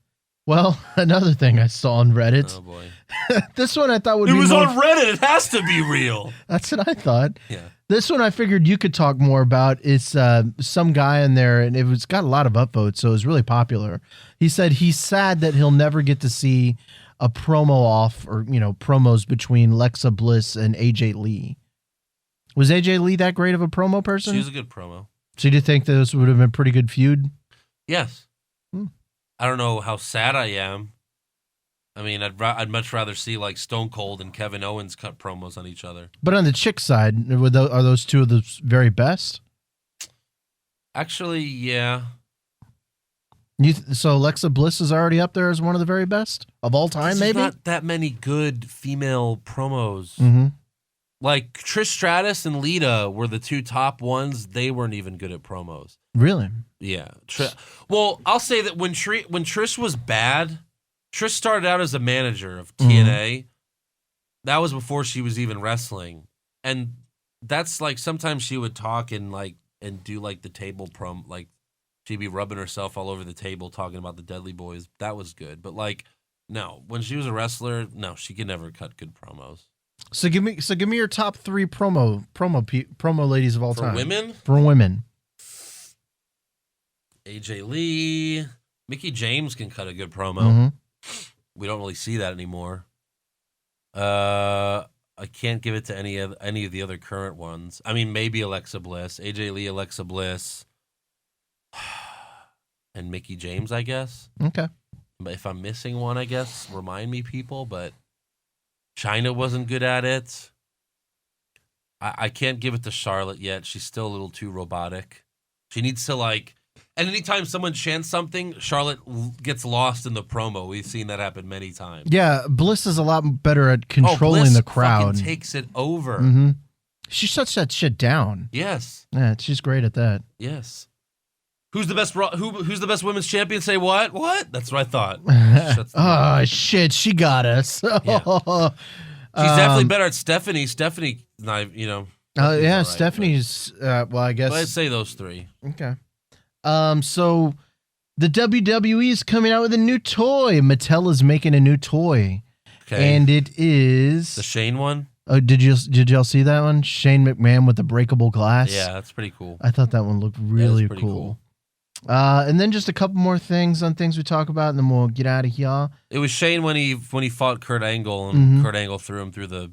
Well, another thing I saw on Reddit. Oh, boy. This one I thought would be It was more... on Reddit. It has to be real. That's what I thought. Yeah. This one I figured you could talk more about. It's some guy in there, and it was got a lot of upvotes, so it was really popular. He said he's sad that he'll never get to see a promo off or, promos between Lexa Bliss and AJ Lee. Was AJ Lee that great of a promo person? She was a good promo. So do you think this would have been a pretty good feud? Yes. I don't know how sad I am. I mean, I'd much rather see like Stone Cold and Kevin Owens cut promos on each other. But on the chick side, are those two of the very best? Actually, yeah. So Alexa Bliss is already up there as one of the very best of all time, maybe? There's not that many good female promos. Mm-hmm. Like Trish Stratus and Lita were the two top ones. They weren't even good at promos. Really? Yeah. Well, I'll say that when Trish was bad, Trish started out as a manager of TNA. That was before she was even wrestling. And that's like sometimes she would talk and do like the table like she'd be rubbing herself all over the table talking about the Dudley Boys. That was good. But like, no, when she was a wrestler, no, she could never cut good promos. So give me your top 3 promo ladies of all time. Women? For women. AJ Lee, Mickie James can cut a good promo. Mm-hmm. We don't really see that anymore. I can't give it to any of the other current ones. I mean, maybe Alexa Bliss, AJ Lee, Alexa Bliss, and Mickie James, I guess. Okay. But if I'm missing one, I guess remind me, people. But Chyna wasn't good at it. I can't give it to Charlotte yet. She's still a little too robotic. She needs to like. And anytime someone chants something, Charlotte gets lost in the promo. We've seen that happen many times. Yeah, Bliss is a lot better at controlling Bliss the crowd. Fucking takes it over. Mm-hmm. She shuts that shit down. Yes. Yeah, she's great at that. Yes. Who's the best? Who's the best women's champion? Say what? What? That's what I thought. Oh shit, she got us. Yeah. She's definitely better at Stephanie. Stephanie, you know. Yeah, right, Stephanie's. Well, I guess. But I'd say those 3. Okay. So the WWE is coming out with a new toy. Mattel is making a new toy. Okay. And it is The Shane one? Oh, did y'all see that one? Shane McMahon with the breakable glass. Yeah, that's pretty cool. I thought that one looked really pretty cool. And then just a couple more things on things we talk about, and then we'll get out of here. It was Shane when he fought Kurt Angle, and Kurt Angle threw him through the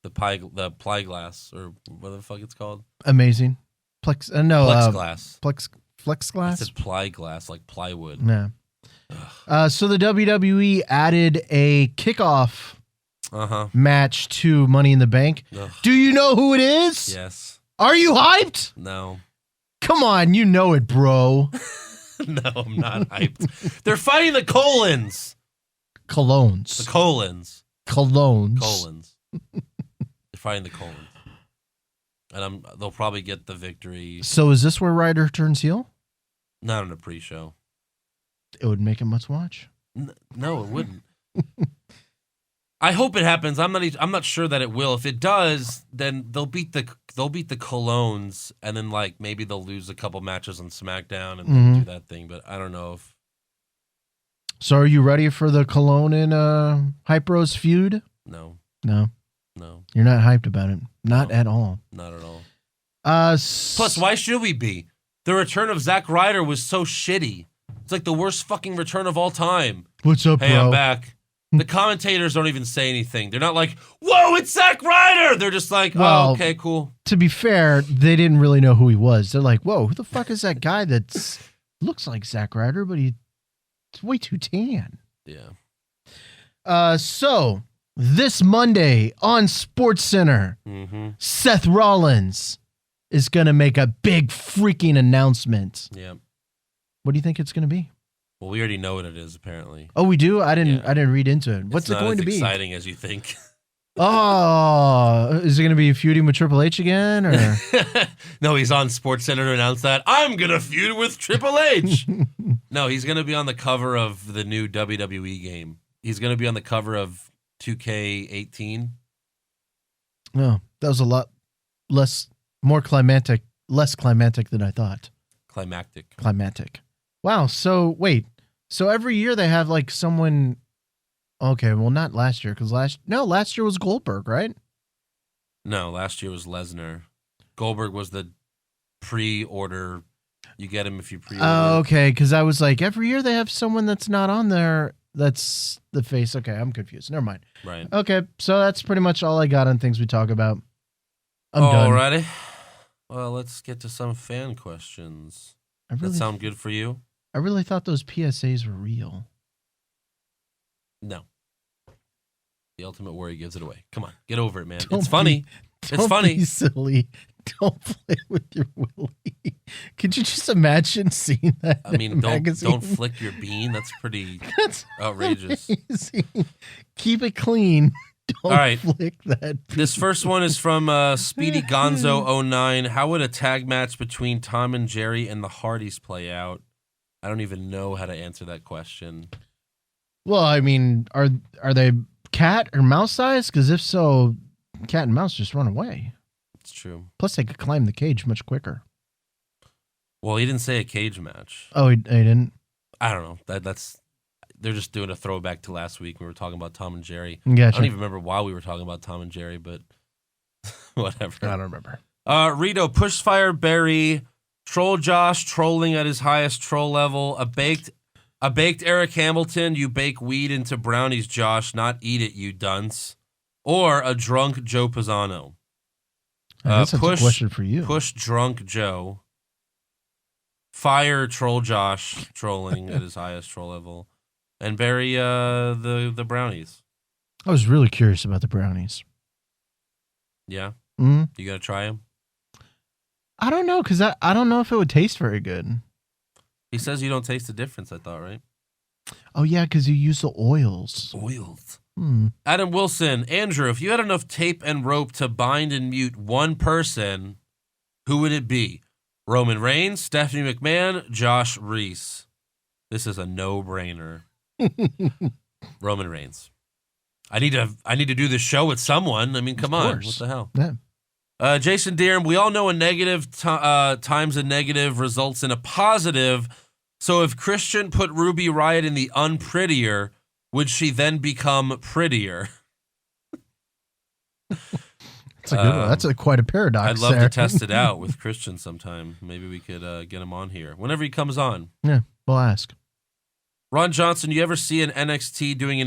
plexiglass, or what the fuck it's called. Amazing. Plexiglass. Plexiglass? I said plyglass, like plywood. Yeah. So the WWE added a kickoff match to Money in the Bank. Ugh. Do you know who it is? Yes. Are you hyped? No. Come on, you know it, bro. No, I'm not hyped. They're fighting the Colons. Colognes. The Colons. Colognes. They're fighting the Colons. And they'll probably get the victory. So is this where Ryder turns heel? Not in a pre-show. It would make it must watch. No, it wouldn't. I hope it happens. I'm not sure that it will. If it does, then they'll beat the Colognes, and then like maybe they'll lose a couple matches on SmackDown and do that thing. But I don't know if. So are you ready for the Cologne and Hype Bros feud? No. You're not hyped about it. Not at all. Not at all. Plus, why should we be? The return of Zack Ryder was so shitty. It's like the worst fucking return of all time. What's up, Hey, bro? I'm back. The commentators don't even say anything. They're not like, whoa, it's Zack Ryder. They're just like, oh, okay, cool. To be fair, they didn't really know who he was. They're like, whoa, who the fuck is that guy that looks like Zack Ryder, but he's way too tan? Yeah. So this Monday on SportsCenter, Seth Rollins is going to make a big freaking announcement. Yeah. What do you think it's going to be? Well, we already know what it is, apparently. Oh, we do? I didn't read into it. What's it going to be? It's not as exciting as you think. Oh, is it going to be feuding with Triple H again? Or? No, he's on SportsCenter to announce that. I'm going to feud with Triple H. No, he's going to be on the cover of the new WWE game. He's going to be on the cover of 2K18. No, that was a lot less climactic than I thought. Climactic. Wow. So wait. So every year they have like someone. Okay, well not last year because last year was Goldberg, right? No, last year was Lesnar. Goldberg was the pre-order. You get him if you pre-order. Oh, okay. Because I was like, every year they have someone that's not on there. That's the face. Okay, I'm confused. Never mind. Right. Okay, so that's pretty much all I got on things we talk about. I'm done. Alrighty. Well, let's get to some fan questions. Does that sound good for you? I really thought those PSAs were real. No. The Ultimate Warrior gives it away. Come on, get over it, man. It's funny. It's funny. Be silly. Don't play with your willy. Could you just imagine seeing that? I mean, don't flick your bean. That's pretty outrageous. Amazing. Keep it clean. Don't All right. flick that. This first one is from Speedy Gonzo 09. How would a tag match between Tom and Jerry and the Hardys play out? I don't even know how to answer that question. Well, I mean, are they cat or mouse size? Because if so, cat and mouse just run away. It's true. Plus, they could climb the cage much quicker. Well, he didn't say a cage match. Oh, he didn't? I don't know. That's they're just doing a throwback to last week when we were talking about Tom and Jerry. Gotcha. I don't even remember why we were talking about Tom and Jerry, but whatever. I don't remember. Rito, Pushfire Barry, Troll Josh trolling at his highest troll level, a baked Eric Hamilton, you bake weed into brownies, Josh, not eat it, you dunce. Or a drunk Joe Pisano. That's a question for you. Push drunk Joe. Fire Troll Josh trolling at his highest troll level. And bury the brownies. I was really curious about the brownies. Yeah? Mm-hmm. You got to try them? I don't know, because I don't know if it would taste very good. He says you don't taste the difference, I thought, right? Oh, yeah, because you use the oils. Oils. Adam Wilson, Andrew, if you had enough tape and rope to bind and mute one person, who would it be? Roman Reigns, Stephanie McMahon, Josh Reese. This is a no-brainer. Roman Reigns. I need to do this show with someone. I mean, come on. What the hell? Yeah. Jason Deerham, we all know a negative times a negative results in a positive. So if Christian put Ruby Riott in the unprettier, would she then become prettier? That's a good one. That's quite a paradox. I'd love there. to test it out with Christian sometime. Maybe we could get him on here whenever he comes on. Yeah, we'll ask. Ron Johnson, do you ever see NXT doing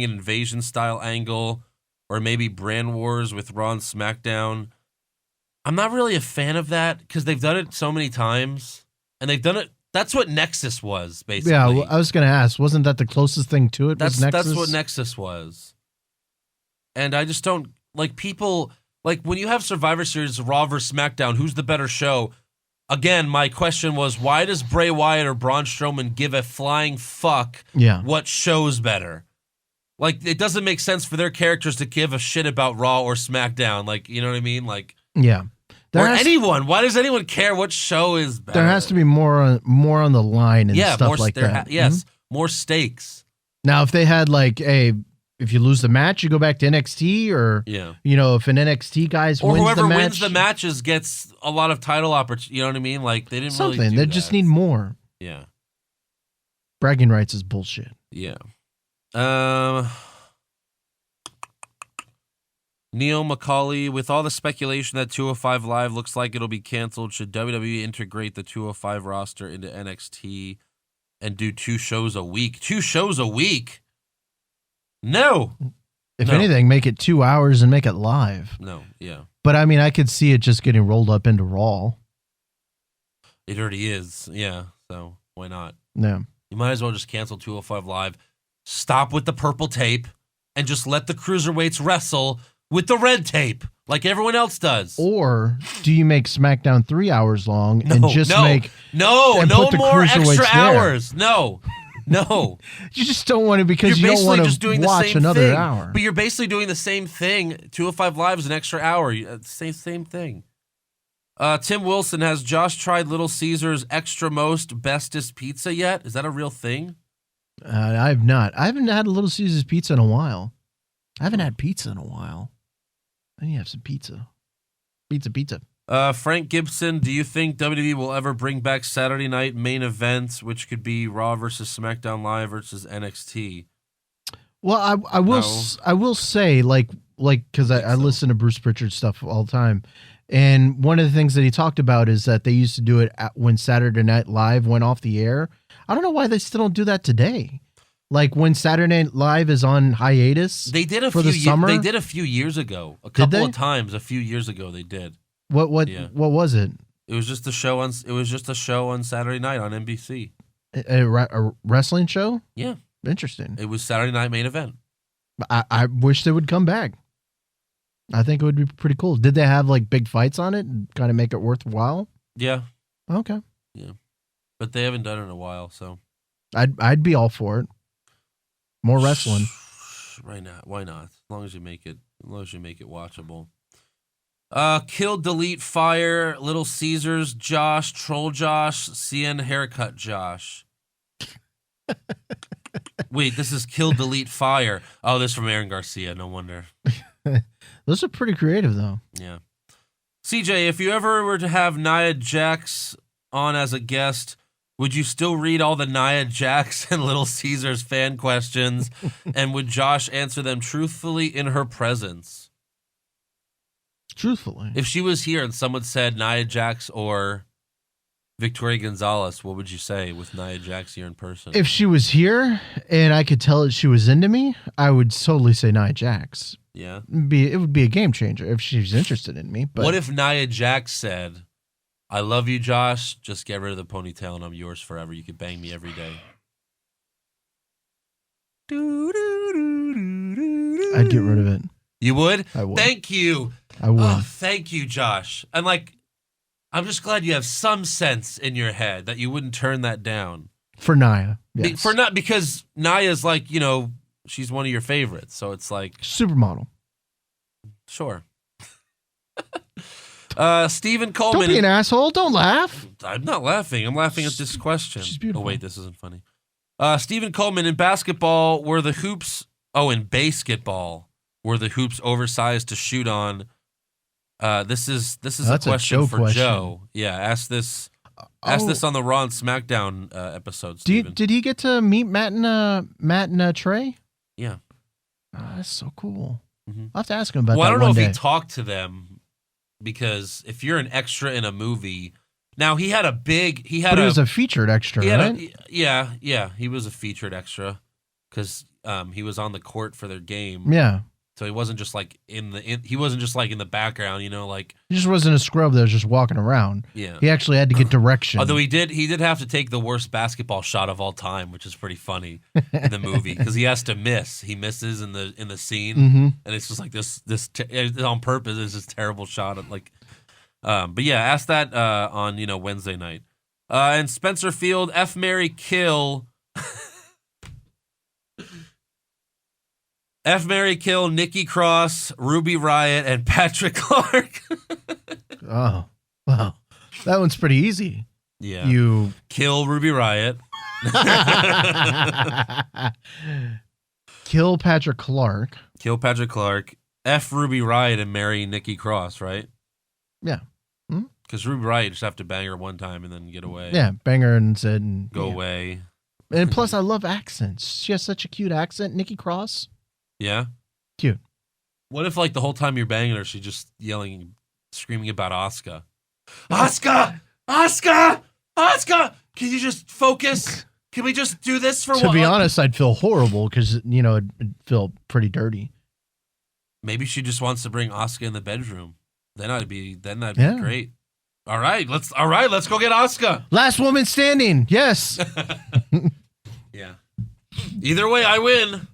an invasion style angle, or maybe brand wars with Raw and SmackDown? I'm not really a fan of that because they've done it so many times, and they've done it. That's what Nexus was, basically. Yeah, well, I was going to ask, wasn't that the closest thing to it? That's Nexus? That's what Nexus was. And I just don't like people like when you have Survivor Series Raw versus SmackDown. Who's the better show? Again, my question was, why does Bray Wyatt or Braun Strowman give a flying fuck what show's better? Like, it doesn't make sense for their characters to give a shit about Raw or SmackDown. Like, you know what I mean? Like, yeah. Or anyone. Why does anyone care what show is better? There has to be more on the line and stuff like that. Yes, more stakes. Now, if they had like if you lose the match, you go back to NXT, or if an NXT guys or wins whoever the match, wins the matches gets a lot of title opportunities. You know what I mean? Like they didn't something. Really do they that. just need more. Yeah, bragging rights is bullshit. Yeah. Neil McCauley, with all the speculation that 205 Live looks like it'll be canceled, should WWE integrate the 205 roster into NXT and do 2 shows a week? 2 shows a week? No. If anything, make it 2 hours and make it live. No, yeah. But I mean, I could see it just getting rolled up into Raw. It already is, yeah. So why not? Yeah. You might as well just cancel 205 Live, stop with the purple tape, and just let the cruiserweights wrestle with the red tape, like everyone else does. Or do you make SmackDown 3 hours long and just no more extra hours. No. You just don't want to because you don't want to watch another hour. But you're basically doing the same thing. 205 Live is an extra hour. Same thing. Tim Wilson, has Josh tried Little Caesars Extra Most Bestest Pizza yet? Is that a real thing? I've not. I haven't had a Little Caesars pizza in a while. I haven't had pizza in a while. I need to have some pizza. Pizza. Frank Gibson, do you think WWE will ever bring back Saturday night main events, which could be Raw versus SmackDown Live versus NXT? Well, I will say, like, because I listen to Bruce Pritchard stuff all the time, and one of the things that he talked about is that they used to do it when Saturday Night Live went off the air. I don't know why they still don't do that today. Like when Saturday Night Live is on hiatus, they did for the summer. They did a few years ago, a couple of times. A few years ago, they did. What was it? It was just a show on. It was just a show on Saturday night on NBC. A wrestling show? Yeah, interesting. It was Saturday night main event. I wish they would come back. I think it would be pretty cool. Did they have like big fights on it and kind of make it worthwhile? Yeah. Okay. Yeah, but they haven't done it in a while, so I'd be all for it. More wrestling. Right now, why not? As long as you make it watchable. Kill, delete, fire, Little Caesars, Josh, Troll Josh, CN Haircut Josh. Wait, this is Kill, delete, fire. Oh, this is from Aaron Garcia. No wonder. Those are pretty creative, though. Yeah. CJ, if you ever were to have Nia Jax on as a guest, would you still read all the Nia Jax and Little Caesars fan questions? And would Josh answer them truthfully in her presence? Truthfully. If she was here and someone said Nia Jax or Victoria Gonzalez, what would you say with Nia Jax here in person? If she was here and I could tell that she was into me, I would totally say Nia Jax. Yeah. It would be a game changer if she's interested in me. But what if Nia Jax said, I love you, Josh. Just get rid of the ponytail and I'm yours forever. You could bang me every day. I'd get rid of it. You would? I would. Thank you. I would. Oh, thank you, Josh. And I'm just glad you have some sense in your head that you wouldn't turn that down. For Nia. Yes. Because Nia's she's one of your favorites. So it's like supermodel. Sure. Stephen Coleman. Don't be an asshole. Don't laugh. I'm not laughing. I'm laughing at this question. She's beautiful. Oh, wait, this isn't funny. Stephen Coleman, in basketball, were the hoops... Oh, in basketball, were the hoops oversized to shoot on? This is a question for Joe. Yeah, ask this on the Raw and SmackDown episodes. Did he get to meet Matt and Trey? Yeah. Oh, that's so cool. Mm-hmm. I'll have to ask him about that. Well, I don't know one day. if he talked to them, because if you're an extra in a movie, now he was a featured extra, right? Yeah, he was a featured extra because he was on the court for their game. Yeah. So he wasn't just in the background, He just wasn't a scrub that was just walking around. Yeah. He actually had to get direction. Although he did have to take the worst basketball shot of all time, which is pretty funny in the movie because he has to miss. He misses in the scene, and it's just like this on purpose. It's this terrible shot of but yeah, ask that on Wednesday night. And Spencer Field, F, Marry, Kill. F, Marry, Kill, Nikki Cross, Ruby Riott, and Patrick Clark. Oh, wow. That one's pretty easy. Yeah. You kill Ruby Riott. Kill Patrick Clark. Kill Patrick Clark. F, Ruby Riott, and marry Nikki Cross, right? Yeah. Because Ruby Riott just have to bang her one time and then get away. Yeah, bang her and said... And, Go away. And plus, I love accents. She has such a cute accent, Nikki Cross. Yeah? Cute. What if, the whole time you're banging her, she's just yelling, screaming about Asuka? Asuka! Asuka! Asuka! Can you just focus? Can we just do this for one? To be honest, I'd feel horrible because, it'd feel pretty dirty. Maybe she just wants to bring Asuka in the bedroom. Then that'd be great. All right, let's go get Asuka. Last woman standing. Yes. Yeah. Either way, I win.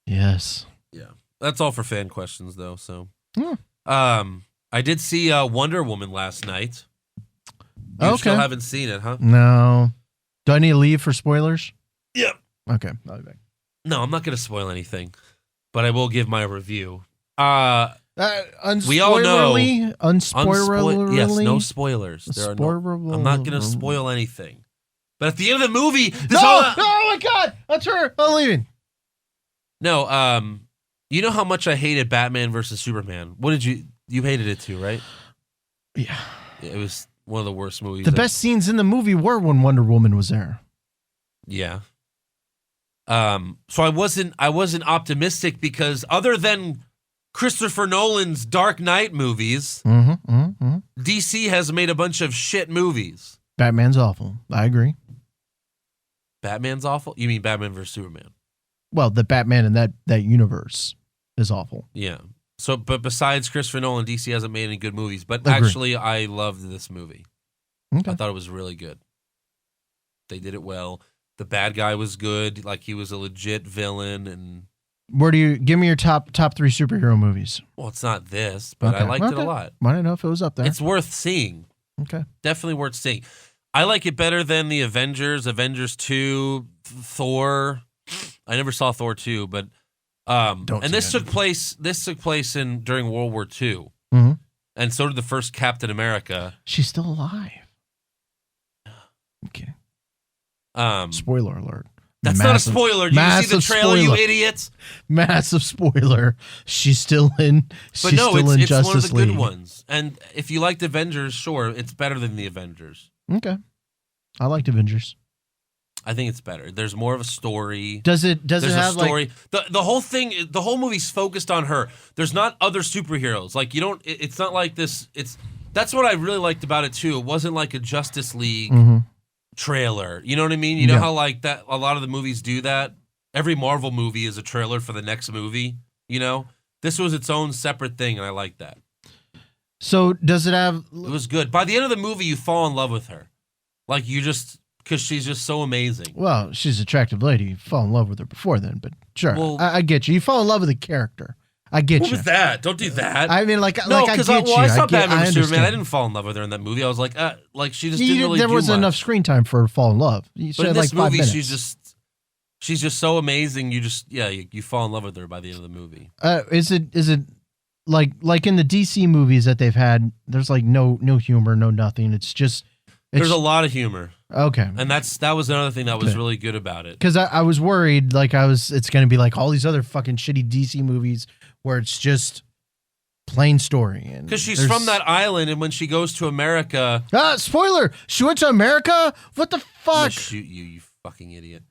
Yes. Yeah. That's all for fan questions, though. So, yeah. I did see Wonder Woman last night. You still haven't seen it, huh? No. Do I need to leave for spoilers? Yep. Okay. I'll be back. No, I'm not going to spoil anything, but I will give my review. We all know. Unspoilerly? Yes, no spoilers. I'm not going to spoil anything. But at the end of the movie, oh my God, that's her. I'm leaving. No, you know how much I hated Batman versus Superman. What did you hated it too, right? Yeah. It was one of the worst movies. The best scenes in the movie were when Wonder Woman was there. Yeah. So I wasn't optimistic because other than Christopher Nolan's Dark Knight movies, DC has made a bunch of shit movies. Batman's awful. I agree. Batman's awful? You mean Batman versus Superman? Well, the Batman in that universe is awful. Yeah. So, but besides Christopher Nolan, DC hasn't made any good movies. But Agreed. Actually, I loved this movie. Okay. I thought it was really good. They did it well. The bad guy was good. He was a legit villain. And where do you give me your top 3 superhero movies? Well, it's not this, but I liked it a lot. I don't know if it was up there. It's worth seeing. Okay. Definitely worth seeing. I like it better than the Avengers 2, Thor. I never saw Thor 2, but this took place during World War II. Mm-hmm. And so did the first Captain America. She's still alive. Okay. Spoiler alert. That's not a spoiler. Did you see the trailer, you idiots? Massive spoiler. She's still in. But no, it's Justice one of the League. good ones. And if you liked Avengers, sure, it's better than the Avengers. Okay, I liked Avengers. I think it's better. There's more of a story. Does it There's have a story? The whole thing, the whole movie's focused on her. There's not other superheroes. Like you don't. It's not like this. That's what I really liked about it too. It wasn't like a Justice League trailer. You know what I mean? You know how like that a lot of the movies do that? Every Marvel movie is a trailer for the next movie, you know? This was its own separate thing and I like that. So does it have It was good. By the end of the movie you fall in love with her. Like you just cuz she's just so amazing. Well, she's an attractive lady. You fall in love with her before then, but sure. Well, I get you. You fall in love with the character. I get what you. was that? Don't do that. I mean, like, no, because I saw Batman vs Superman. understand. I didn't fall in love with her in that movie. I was like she just didn't really There do wasn't much. enough screen time for her to fall in love. You But in had this like 5 movie, minutes. she's just so amazing. You just you fall in love with her by the end of the movie. Is it like in the DC movies that they've had? There's like no humor, no nothing. There's a lot of humor. Okay, And that was another thing that was really good about it. because I was worried it's going to be like all these other fucking shitty DC movies where it's just plain story. Because she's from that island, and when she goes to America, spoiler, she went to America. What the I'm fuck? gonna shoot you, you fucking idiot.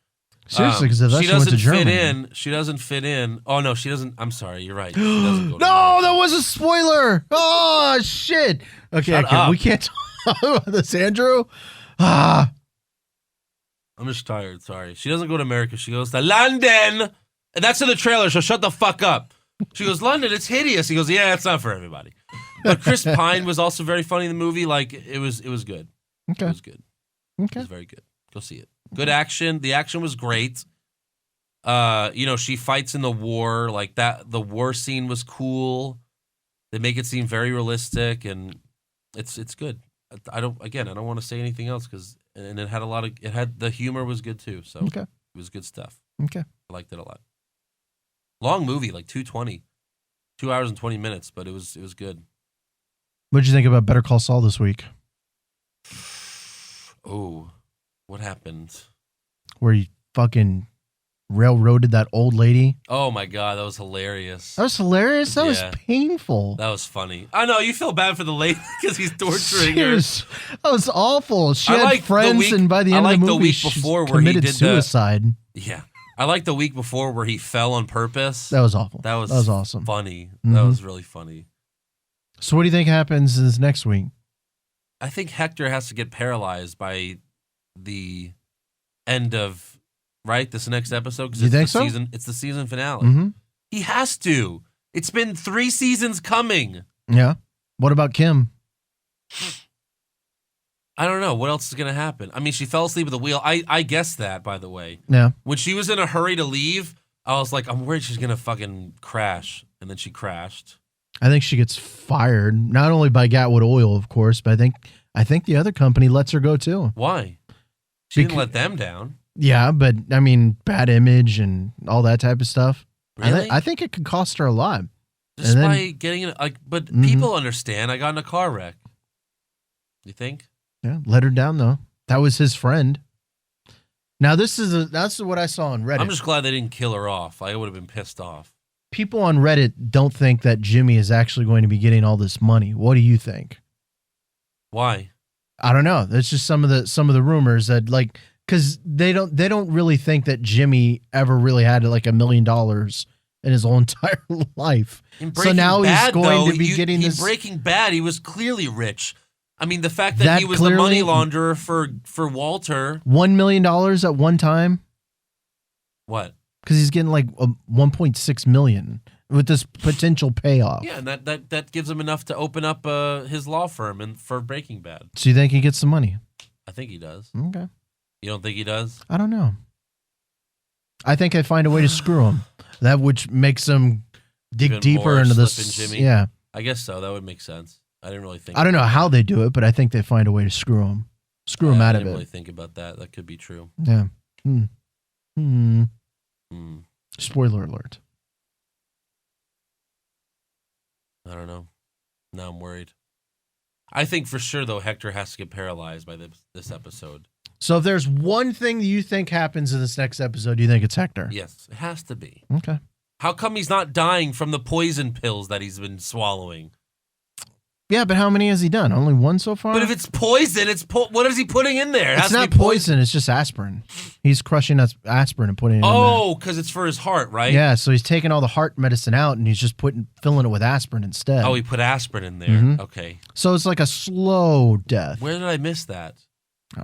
Seriously, because that's she she went to doesn't fit Germany. in. She doesn't fit in. Oh no, she doesn't. I'm sorry, you're right. She doesn't go to No, America. that was a spoiler. Oh shit. Okay, Shut up. we can't talk about this, Andrew. Ah. I'm just tired. Sorry. She doesn't go to America. She goes to London, and that's in the trailer. So shut the fuck up. She goes, London, it's hideous. He goes, yeah, it's not for everybody. But Chris Pine was also very funny in the movie. Like it was good. Okay. It was good. It Okay. was very good. Go see it. Good action. The action was great. She fights in the war like that. The war scene was cool. They make it seem very realistic, and it's good. I don't want to say anything else and it had the humor was good too. So Okay. it was good stuff. Okay. I liked it a lot. Long movie, like 2:20, 2 hours and 20 minutes, but it was good. What'd you think about Better Call Saul this week? Oh, what happened? Where he fucking railroaded that old lady? Oh my god, that was hilarious. That was hilarious. That was Yeah. painful. That was funny. I know you feel bad for the lady because he's torturing She her. that was awful. She I had liked the friends, week- and by the I end of liked the the movie, week she before where he committed did the- suicide. Yeah, I like the week before where he fell on purpose. That was awful. That was awesome. funny. Mhm. That was really funny. So, what do you think happens this next week? I think Hector has to get paralyzed by the end of this next episode because You think so? It's the season finale. Mm-hmm. He has to. It's been 3 seasons coming. Yeah. What about Kim? I don't know what else is gonna happen. I mean, she fell asleep at the wheel. I guessed that, by the way. Yeah. When she was in a hurry to leave, I was like, I'm worried she's gonna fucking crash, and then she crashed. I think she gets fired, not only by Gatwood Oil, of course, but I think the other company lets her go too. Why? She didn't Becau- let them down. Yeah, but I mean, bad image and all that type of stuff. Really? I think it could cost her a lot. Just and then- by getting in, but Mhm. people understand. I got in a car wreck. You think? Yeah, let her down though. That was his friend. Now that's what I saw on Reddit. I'm just glad they didn't kill her off. I would have been pissed off. People on Reddit don't think that Jimmy is actually going to be getting all this money. What do you think? Why? I don't know. That's just some of the rumors that because they don't really think that Jimmy ever really had like $1 million in his whole entire life. In Breaking So now he's Bad, going though, to be getting this. In Breaking Bad, he was clearly rich. I mean, the fact that That he was clearly- the money launderer for Walter. $1 million at one time What? because he's getting like 1.6 million with this potential payoff. Yeah, and that gives him enough to open up his law firm and for Breaking Bad. So you think he gets the money? I think he does. Okay. You don't think he does? I don't know. I think I find a way to screw him. That which makes him dig Even deeper more into this. slipping Jimmy? Yeah. I guess so. That would make sense. I didn't really think. I don't know how they do it, but I think they find a way to screw him. Screw him out I of didn't it. really think about that. That could be true. Yeah. Hmm. Spoiler alert. I don't know. Now I'm worried. I think for sure though Hector has to get paralyzed by this episode. So if there's one thing that you think happens in this next episode, you think it's Hector? Yes, it has to be. Okay. How come he's not dying from the poison pills that he's been swallowing? Yeah, but how many has he done? Only one so far? But if it's poison, what is he putting in there? It's not poison. It's just aspirin. He's crushing aspirin and putting it in there. Oh, because it's for his heart, right? Yeah, so he's taking all the heart medicine out and he's just filling it with aspirin instead. Oh, he put aspirin in there. Mhm. Okay. So it's like a slow death. Where did I miss that?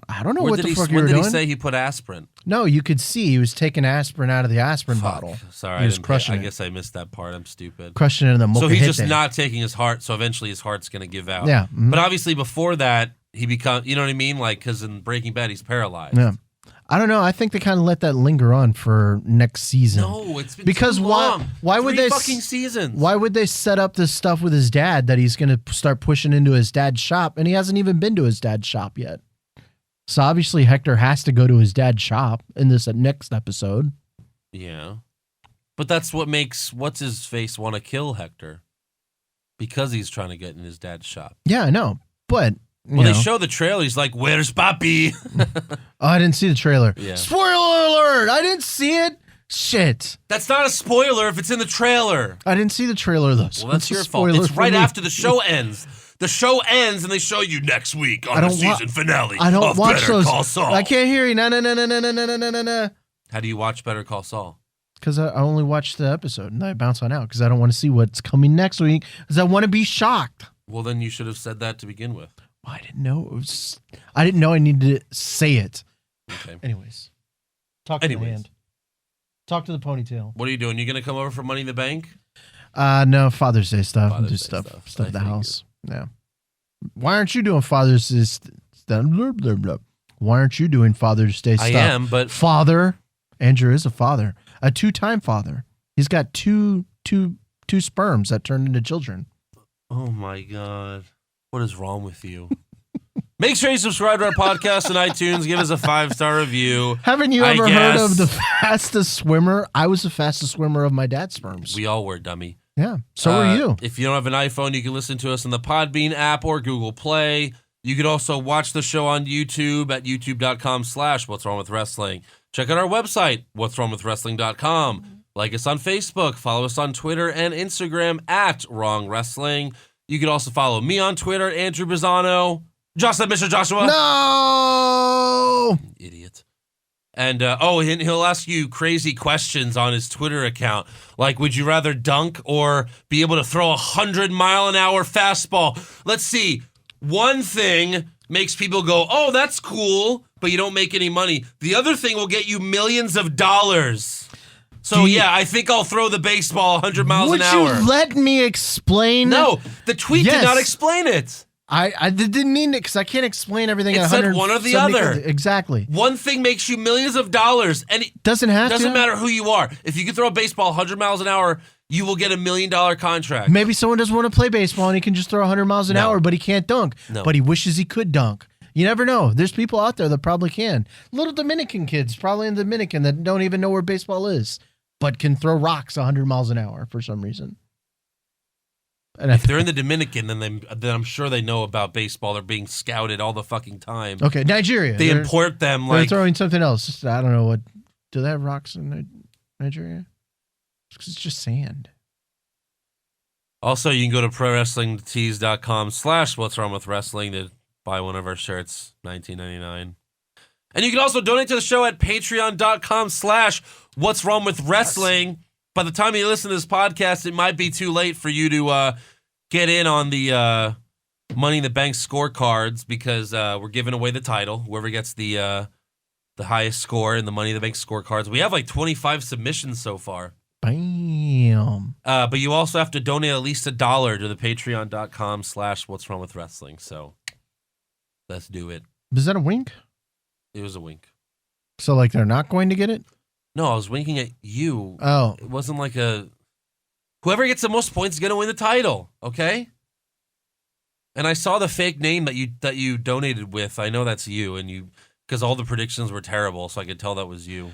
I don't know what the fuck you When were did doing. he say he put aspirin? No, you could see he was taking aspirin out of the aspirin Fuck. bottle. Sorry, He was crushing I it. guess I missed that part. I'm stupid. Crushing it in the So he's just mojito. not taking his heart, so eventually his heart's going to give out. Yeah. Mhm. But obviously before that, he becomes, you know what I mean? Like, because in Breaking Bad, he's paralyzed. Yeah. I don't know. I think they kind of let that linger on for next season. No, it's been Because too why- long. why would 3 they fucking seasons? Why would they set up this stuff with his dad that he's going to start pushing into his dad's shop, and he hasn't even been to his dad's shop yet? So obviously Hector has to go to his dad's shop in this next episode. Yeah. But that's what makes what's-his-face want to kill Hector. Because he's trying to get in his dad's shop. Yeah, I know. But, Well, they show the trailer. He's like, where's Papi? oh, I didn't see the trailer. Yeah. Spoiler alert! I didn't see it. Shit. That's not a spoiler if it's in the trailer. I didn't see the trailer, though. Well, that's It's a your fault. spoiler It's for right me. after the show ends. The show ends and they show you next week on the season finale I don't of watch Better those. Call Saul. I can't hear you. No. How do you watch Better Call Saul? Because I only watch the episode and I bounce on out because I don't want to see what's coming next week because I want to be shocked. Well, then you should have said that to begin with. I didn't know. I didn't know I needed to say it. Okay. Anyways. Talk to the hand. Talk to the ponytail. What are you doing? You going to come over for Money in the Bank? No, Father's Day stuff. Father's Do Day stuff. stuff. At the I house. Yeah. Why aren't you doing Father's Day stuff? Why aren't you doing Father's Day stuff? I am, but... Father. Andrew is a father. A 2-time father. He's got two sperms that turned into children. Oh, my God. What is wrong with you? Make sure you subscribe to our podcast on iTunes. Give us a 5-star review. Haven't you I ever heard guess. of the fastest swimmer? I was the fastest swimmer of my dad's sperms. We all were, dummy. Yeah, so are you. If you don't have an iPhone, you can listen to us on the Podbean app or Google Play. You could also watch the show on YouTube at youtube.com/What's Wrong With Wrestling. Check out our website, what'swrongwithwrestling.com. Like us on Facebook. Follow us on Twitter and Instagram at Wrong Wrestling. You can also follow me on Twitter, Andrew Bizzano. Mr. Joshua. No! Idiot. And, and he'll ask you crazy questions on his Twitter account. Like, would you rather dunk or be able to throw a 100-mile-an-hour fastball? Let's see. One thing makes people go, oh, that's cool, but you don't make any money. The other thing will get you millions of dollars. So, yeah, I think I'll throw the baseball 100 miles an hour. Would you let me explain? No, the tweet did Yes. not explain it. I didn't mean it because I can't explain everything. It at said one or the other. Exactly. One thing makes you millions of dollars, and it Doesn't have doesn't to. matter who you are. If you can throw a baseball 100 miles an hour, you will get $1 million contract. Maybe someone doesn't want to play baseball and he can just throw 100 miles an No. hour, but he can't dunk. No. But he wishes he could dunk. You never know. There's people out there that probably can. Little Dominican kids, probably in the Dominican, that don't even know where baseball is, but can throw rocks 100 miles an hour for some reason. And If they're in the Dominican, then I'm sure they know about baseball. They're being scouted all the fucking time. okay, Nigeria. They They're- import them They're like throwing something else. Just, I don't know what. Do they have rocks in Nigeria? It's just sand. Also, you can go to prowrestlingtees.com/What's Wrong With Wrestling to buy one of our shirts, $19.99. And you can also donate to the show at patreon.com/What's Wrong With Wrestling. By the time you listen to this podcast, it might be too late for you to get in on the Money in the Bank scorecards because we're giving away the title. Whoever gets the highest score in the Money in the Bank scorecards. We have like 25 submissions so far. Bam. But you also have to donate at least $1 to the patreon.com/What's Wrong With Wrestling. So let's do it. Is that a wink? It was a wink. So, like, they're not going to get it? No, I was winking at you. Oh. It wasn't like a... Whoever gets the most points is going to win the title, okay? And I saw the fake name that you donated with. I know that's you, and because all the predictions were terrible, so I could tell that was you.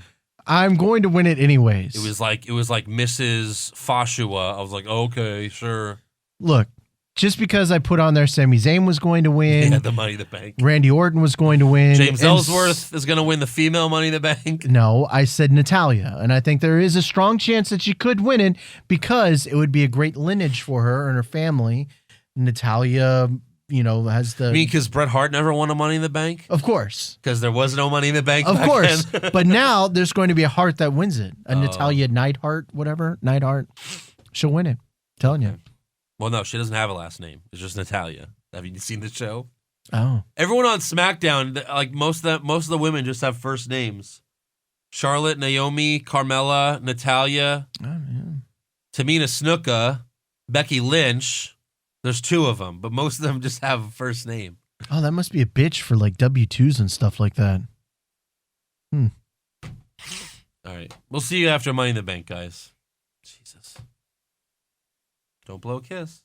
I'm going to win it anyways. It was like Mrs. Fashua. I was like, okay, sure. Look, just because I put on there Sami Zayn was going to win, Yeah, the Money in the Bank. Randy Orton was going to win, James and Ellsworth is going to win the female Money in the Bank. No, I said Natalya, and I think there is a strong chance that she could win it because it would be a great lineage for her and her family. Natalya, has the. I mean, because Bret Hart never won a Money in the Bank? Of course. Because there was no Money in the Bank Of back course. then. But now there's going to be a Hart that wins it. A Natalya Neidhart, whatever. Neidhart. She'll win it. Telling you. Well, no, she doesn't have a last name. It's just Natalya. Have you seen the show? Oh. Everyone on SmackDown, like most of the women just have first names. Charlotte, Naomi, Carmella, Natalya, Oh, yeah. Tamina Snuka, Becky Lynch. There's 2 of them, but most of them just have a first name. Oh, that must be a bitch for like W-2s and stuff like that. All right. We'll see you after Money in the Bank, guys. Jesus. Don't blow a kiss.